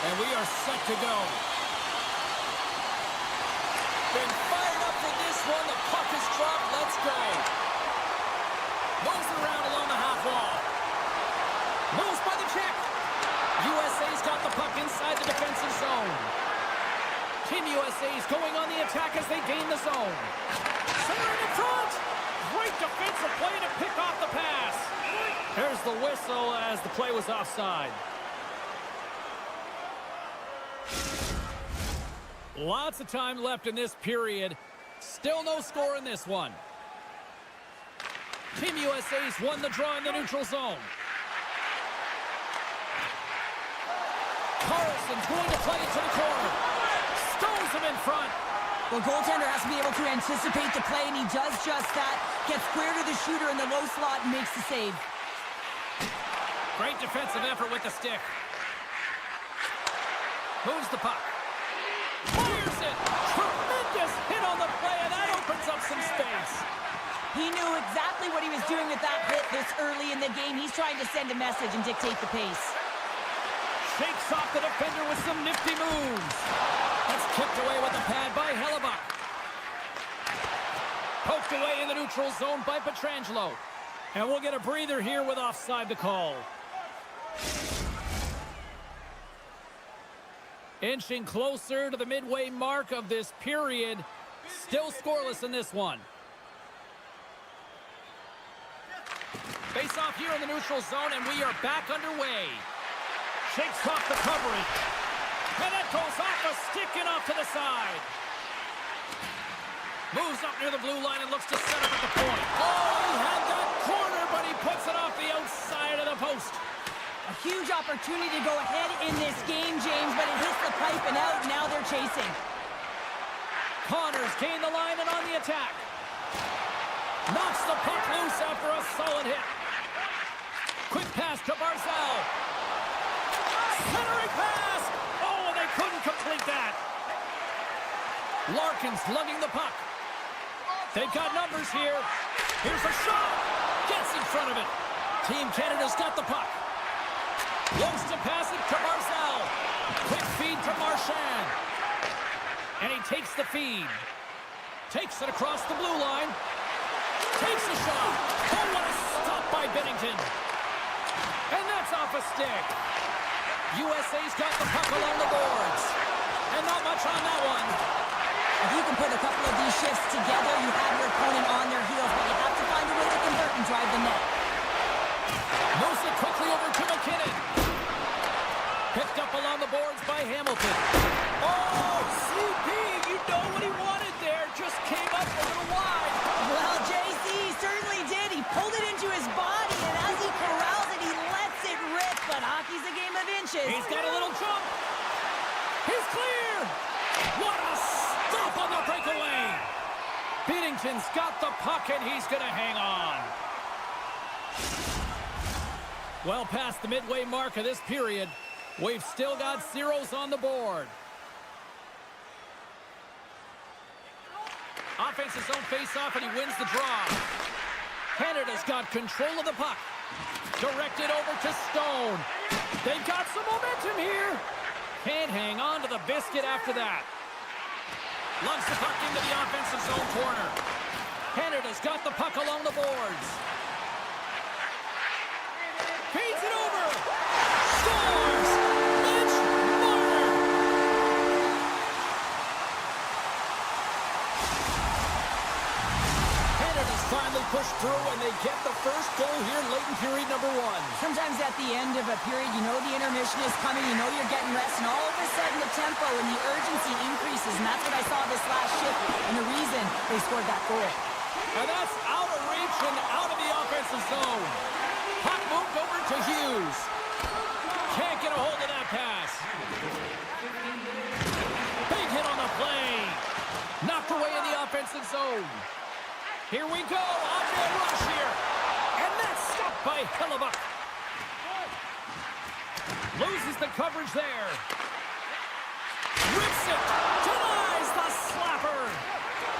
And we are set to go. Been fired up for this one. The puck is dropped. Let's go. Moves it around along the half wall. Moves by the check. USA's got the puck inside the defensive zone. Team USA's going on the attack as they gain the zone. Centering in front. Great defensive play to pick off the pass. There's the whistle as the play was offside. Lots of time left in this period. Still no score in this one. Team USA's won the draw in the neutral zone. Carlson's going to play it to the corner. Stones him in front. The goaltender has to be able to anticipate the play, and he does just that. Gets square to the shooter in the low slot and makes the save. Great defensive effort with the stick. Moves the puck. Fires it! Tremendous hit on the play, and that opens up some space. He knew exactly what he was doing with that hit this early in the game. He's trying to send a message and dictate the pace. Shakes off the defender with some nifty moves. That's kicked away with the pad by Hellebuck. Poked away in the neutral zone by Pietrangelo. And we'll get a breather here with offside the call. Inching closer to the midway mark of this period. Still scoreless in this one. Face off here in the neutral zone, and we are back underway. Shakes off the coverage. And that goes off a stick and off to the side. Moves up near the blue line and looks to set up at the point. Oh, he had that corner, but he puts it off the outside of the post. A huge opportunity to go ahead in this game, James, but it hits the pipe and out. Now they're chasing. Connors gain the line and on the attack. Knocks the puck loose after a solid hit. Quick pass to Barzal. Centering pass. Oh, they couldn't complete that. Larkin's lugging the puck. They've got numbers here. Here's a shot. Gets in front of it. Team Canada's got the puck. Looks to pass it to Barzal. Quick feed to Marchand. And he takes the feed. Takes it across the blue line. Takes a shot. Oh, what a stop by Binnington. And that's off a stick. USA's got the puck along the boards. And not much on that one. If you can put a couple of these shifts together, you have your opponent on their heels, but you have to find a way to convert and drive the net. Moves it quickly over to McKinnon. Picked up along the boards by Hamilton. Oh, CP, you know what he wanted there. Just came up a little wide. Well, JC certainly did. He pulled it into his body, and as he corrals it, he lets it rip. But hockey's a game of inches. He's got a little jump. He's clear. What a stop on the breakaway. Binnington's got the puck, and he's going to hang on. Well past the midway mark of this period, we've still got zeros on the board. Offensive zone face-off, and he wins the draw. Canada's got control of the puck. Directed over to Stone. They've got some momentum here. Can't hang on to the biscuit after that. Lumps the puck into the offensive zone corner. Canada's got the puck along the boards. Feeds it over. Scores! Mitch Marner! Canada's finally pushed through, and they get the first goal here late in period number one. Sometimes at the end of a period, you know the intermission is coming, you know you're getting rest, and all of a sudden the tempo and the urgency increases, and that's what I saw this last shift, and the reason they scored that goal. And that's out of reach and out of the offensive zone. Puck moved over to Hughes. Can't get a hold of that pass. Big hit on the play. Knocked away in the offensive zone. Here we go. Andre rush here. And that's stopped by Hellebuck. Loses the coverage there. Rips it. Denies the slapper.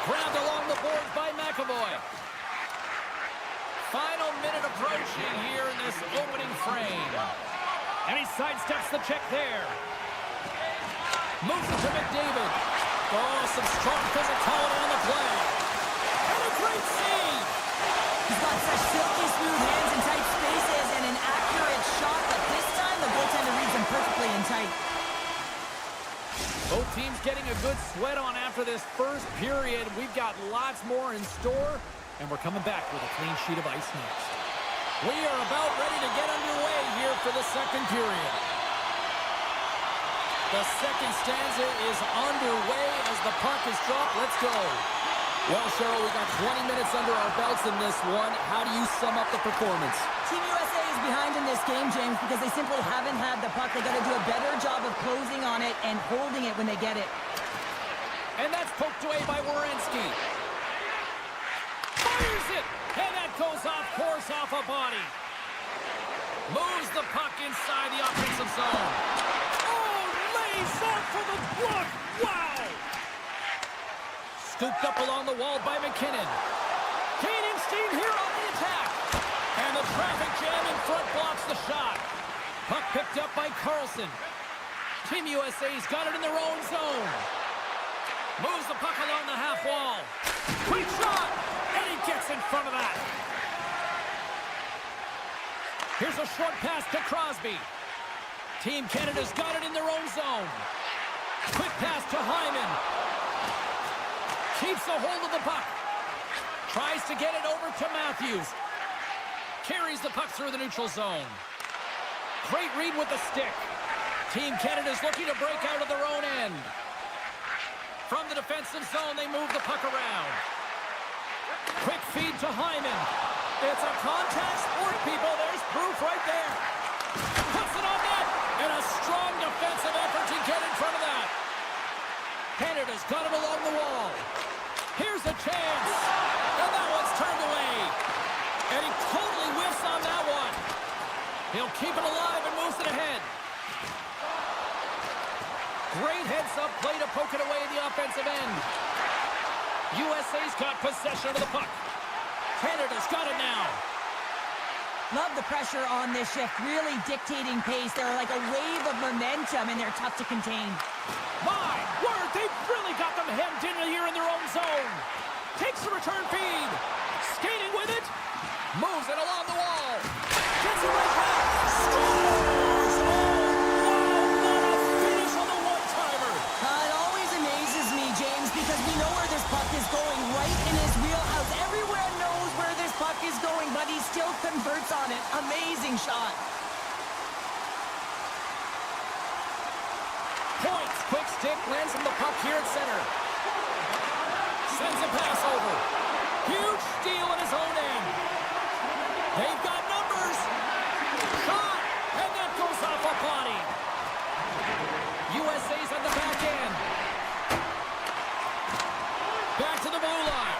Grabbed along the boards by McAvoy. Final minute approaching here in this opening frame. And he sidesteps the check there. Moves it to McDavid. Oh, some strong physicality on the play. And a great save. He's got such silky smooth hands in tight spaces and an accurate shot, but this time the goaltender reads him perfectly in tight. Both teams getting a good sweat on after this first period. We've got lots more in store, and we're coming back with a clean sheet of ice next. We are about ready to get underway here for the second period. The second stanza is underway as the puck is dropped. Let's go. Well, Cheryl, we got 20 minutes under our belts in this one. How do you sum up the performance? Team USA is behind in this game, James, because they simply haven't had the puck. They got to do a better job of closing on it and holding it when they get it. And that's poked away by Werenski. Fires it! And that goes off course off a body. Moves the puck inside the offensive zone. Oh, lays out for the block. Wow! Scooped up along the wall by McKinnon. Kane here on the attack. And the traffic jam in front blocks the shot. Puck picked up by Carlson. Team USA's got it in their own zone. Moves the puck along the half wall. Quick shot! And he gets in front of that. Here's a short pass to Crosby. Team Canada's got it in their own zone. Quick pass to Hyman. Keeps a hold of the puck. Tries to get it over to Matthews. Carries the puck through the neutral zone. Great read with the stick. Team Canada's looking to break out of their own end. From the defensive zone, they move the puck around. Quick feed to Hyman. It's a contact sport, people. There's proof right there. Puts it on net. And a strong defensive effort to get in front of that. Canada's got it along the wall. Here's a chance. And that one's turned away. And he totally whiffs on that one. He'll keep it alive and moves it ahead. Great heads-up play to poke it away in the offensive end. USA's got possession of the puck. Canada's got it now. Love the pressure on this shift, really dictating pace. They're like a wave of momentum, and they're tough to contain. My word, they've really got them hemmed in here in their own zone. Takes the return feed. Skating with it. Moves it along the wall. Gets it right back. Scores! Oh, wow, what a finish on the one-timer. It always amazes me, James, because we know where this puck is going, right in his wheelhouse. Everywhere knows where this puck is going, but he still converts on it. Amazing shot. Points. Quick stick lands from the puck here at center. Sends a pass over. Huge steal in his own end. They've got numbers. Shot. And that goes off a body. USA's on the back end. Back to the blue line.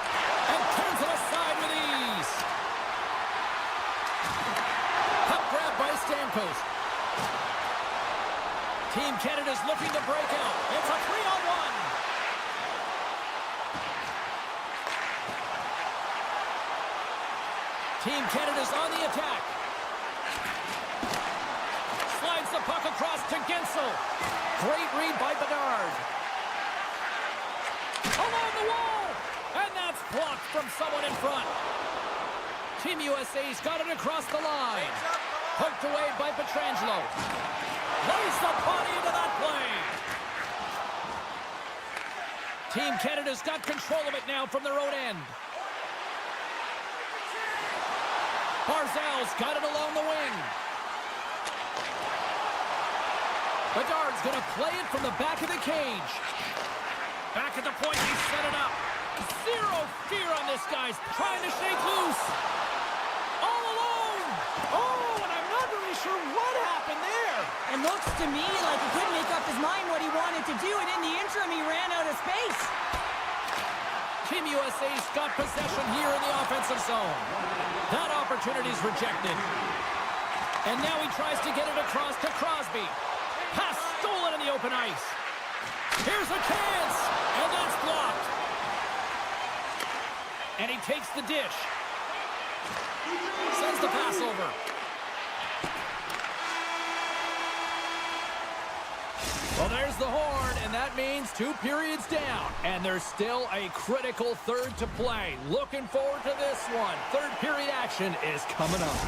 And turns it aside with ease. Puck grab by Stamkos. Team Canada's looking to break out. It's a 3-on-1. Team Canada's on the attack. Slides the puck across to Gensel. Great read by Bedard. Along the wall. And that's blocked from someone in front. Team USA's got it across the line. Poked away by Pietrangelo. Lays the body into that play. Team Canada's got control of it now from their own end. Barzal's got it along the wing. Bedard's going to play it from the back of the cage. Back at the point, he set it up. Zero fear on this guy's trying to shake loose. All alone. Oh, and I'm not really sure what happened there. It looks to me like he couldn't make up his mind what he wanted to do, and in the interim, he ran out of space. Team USA's got possession here in the offensive zone. That opportunity's rejected. And now he tries to get it across to Crosby. Pass stolen in the open ice. Here's a chance, and that's blocked. And he takes the dish. Sends the pass over. Well, there's the horn, and that means 2 periods down. And there's still a critical third to play. Looking forward to this one. Third period action is coming up.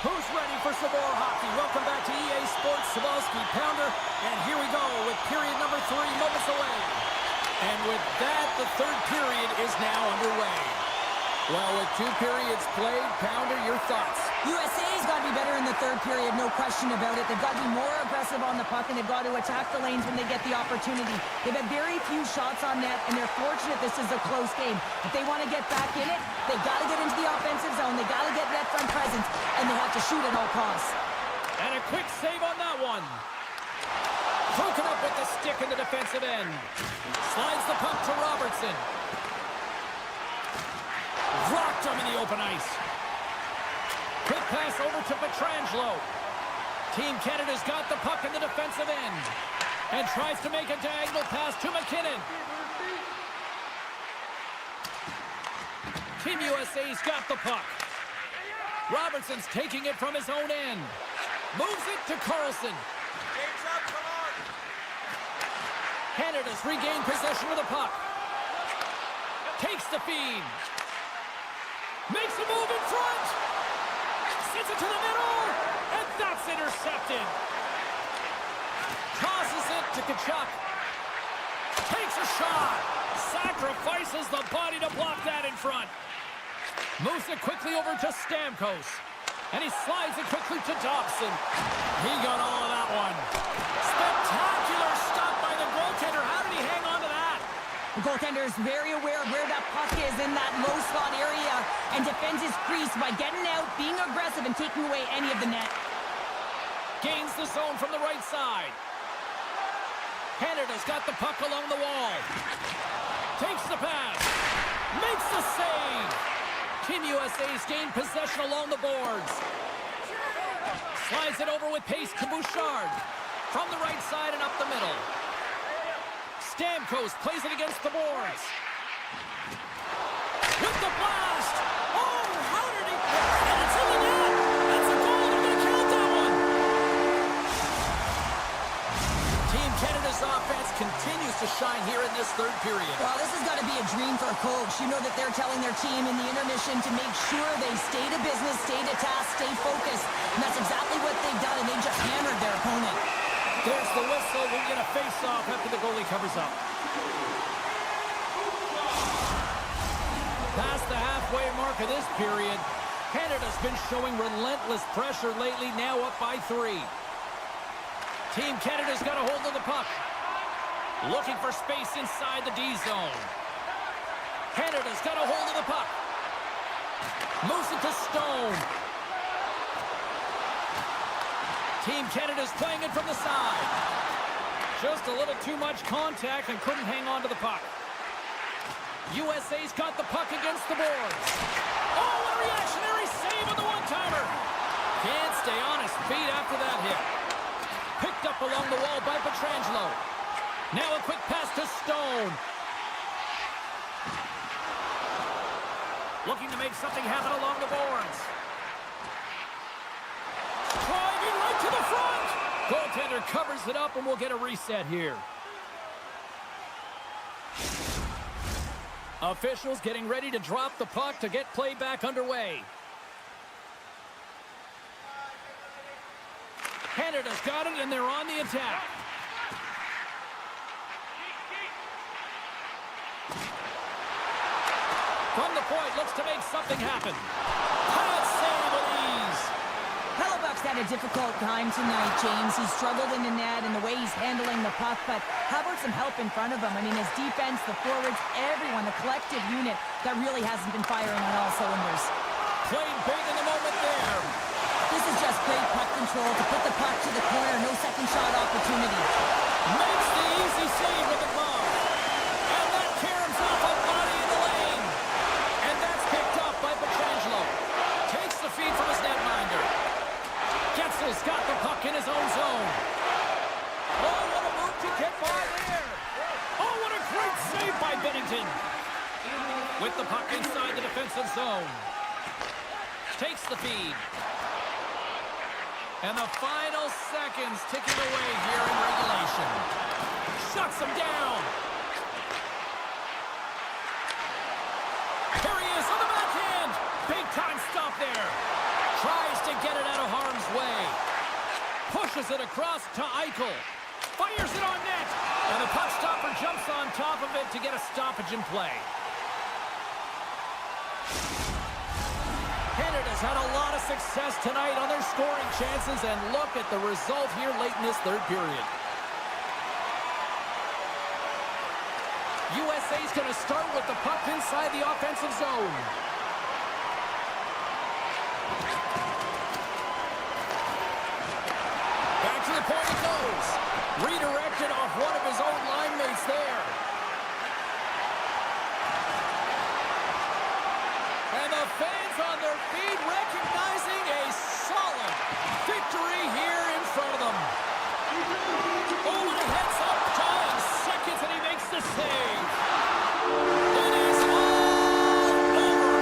Who's ready for some more hockey? Welcome back to EA Sports Sabalski Pounder. And here we go with period number 3 moments away. And with that, the third period is now underway. Well, with 2 periods played, Pounder, your thoughts? USA's got to be better in the third period, no question about it. They've got to be more aggressive on the puck, and they've got to attack the lanes when they get the opportunity. They've had very few shots on net, and they're fortunate this is a close game. If they want to get back in it, they've got to get into the offensive zone. They've got to get net front presence, and they have to shoot at all costs. And a quick save on that one. Broken up with the stick in the defensive end. Slides the puck to Robertson. Rocked him in the open ice. Quick pass over to Pietrangelo. Team Canada's got the puck in the defensive end. And tries to make a diagonal pass to McKinnon. Team USA's got the puck. Robertson's taking it from his own end. Moves it to Carlson. James up, come on. Canada's regained possession of the puck. Takes the feed. Makes a move in front. Sends it to the middle. And that's intercepted. Tosses it to Tkachuk. Takes a shot. Sacrifices the body to block that in front. Moves it quickly over to Stamkos. And he slides it quickly to Dobson. He got all of that one. Spectacular stop by the goaltender. How did he hang on to that? The goaltender is very aware of where that puck is in that low slot area and defends his crease by getting out, being aggressive, and taking away any of the net. Gains the zone from the right side. Canada's got the puck along the wall. Takes the pass. Makes the save. Team USA's gained possession along the boards. Slides it over with pace to Bouchard. From the right side and up the middle. Stamkos plays it against the boards. With the blast! Oh, how did he... And it's in the net! That's a goal! They're going to count that one! Team Canada's offense continues to shine here in this third period. Well, this has got to be a dream for a coach. You know that they're telling their team in the intermission to make sure they stay to business, stay to task, stay focused. And that's exactly what they've done, and they just hammered their opponent. There's the whistle. We'll get a face-off after the goalie covers up. Past the halfway mark of this period, Canada's been showing relentless pressure lately, now up by 3. Team Canada's got a hold of the puck. Looking for space inside the D zone. Canada's got a hold of the puck. Moves it to Stone. Team Canada's playing it from the side. Just a little too much contact and couldn't hang on to the puck. USA's got the puck against the boards. Oh, what a reactionary save on the one-timer. Can't stay on his feet after that hit. Picked up along the wall by Pietrangelo. Now a quick pass to Stone. Looking to make something happen along the boards. Driving right to the front. Goaltender covers it up, and we'll get a reset here. Officials getting ready to drop the puck to get play back underway. Canada's got it, and they're on the attack. From the point, looks to make something happen. Pad save with ease. Hellebuck's had a difficult time tonight, James. He's struggled in the net and the way he's handling the puck, but how about some help in front of him? I mean, his defense, the forwards, everyone, the collective unit that really hasn't been firing on all cylinders. Played big in the moment there. This is just great puck control to put the puck to the corner, no second shot opportunity. Makes the easy save with the glove. And that caroms off a body in the lane. And that's picked up by Pietrangelo. Takes the feed from his netminder. Getzel's got the puck in his own zone. Oh, what a move to get by there. Oh, what a great save by Bennington. With the puck inside the defensive zone. Takes the feed. And the final seconds ticking away here in regulation. Pushes it across to Eichel. Fires it on net. And the puck stopper jumps on top of it to get a stoppage in play. Canada's had a lot of success tonight on their scoring chances, and look at the result here late in this third period. USA's going to start with the puck inside the offensive zone. Back to the point it goes. Redirected off one of his own line mates there. And the fans on their feet recognizing a solid victory here in front of them. Oh, and it heads up, tying seconds, and he makes the save. It is all over.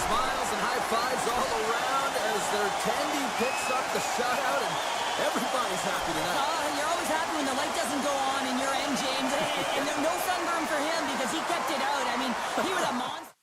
Smiles and high fives all around as their Tandy picks up the shutout, and everybody's happy tonight. You're always happy when the light doesn't go on in your end, James. And no sunburn for him because he kept it out. I mean, he was a monster.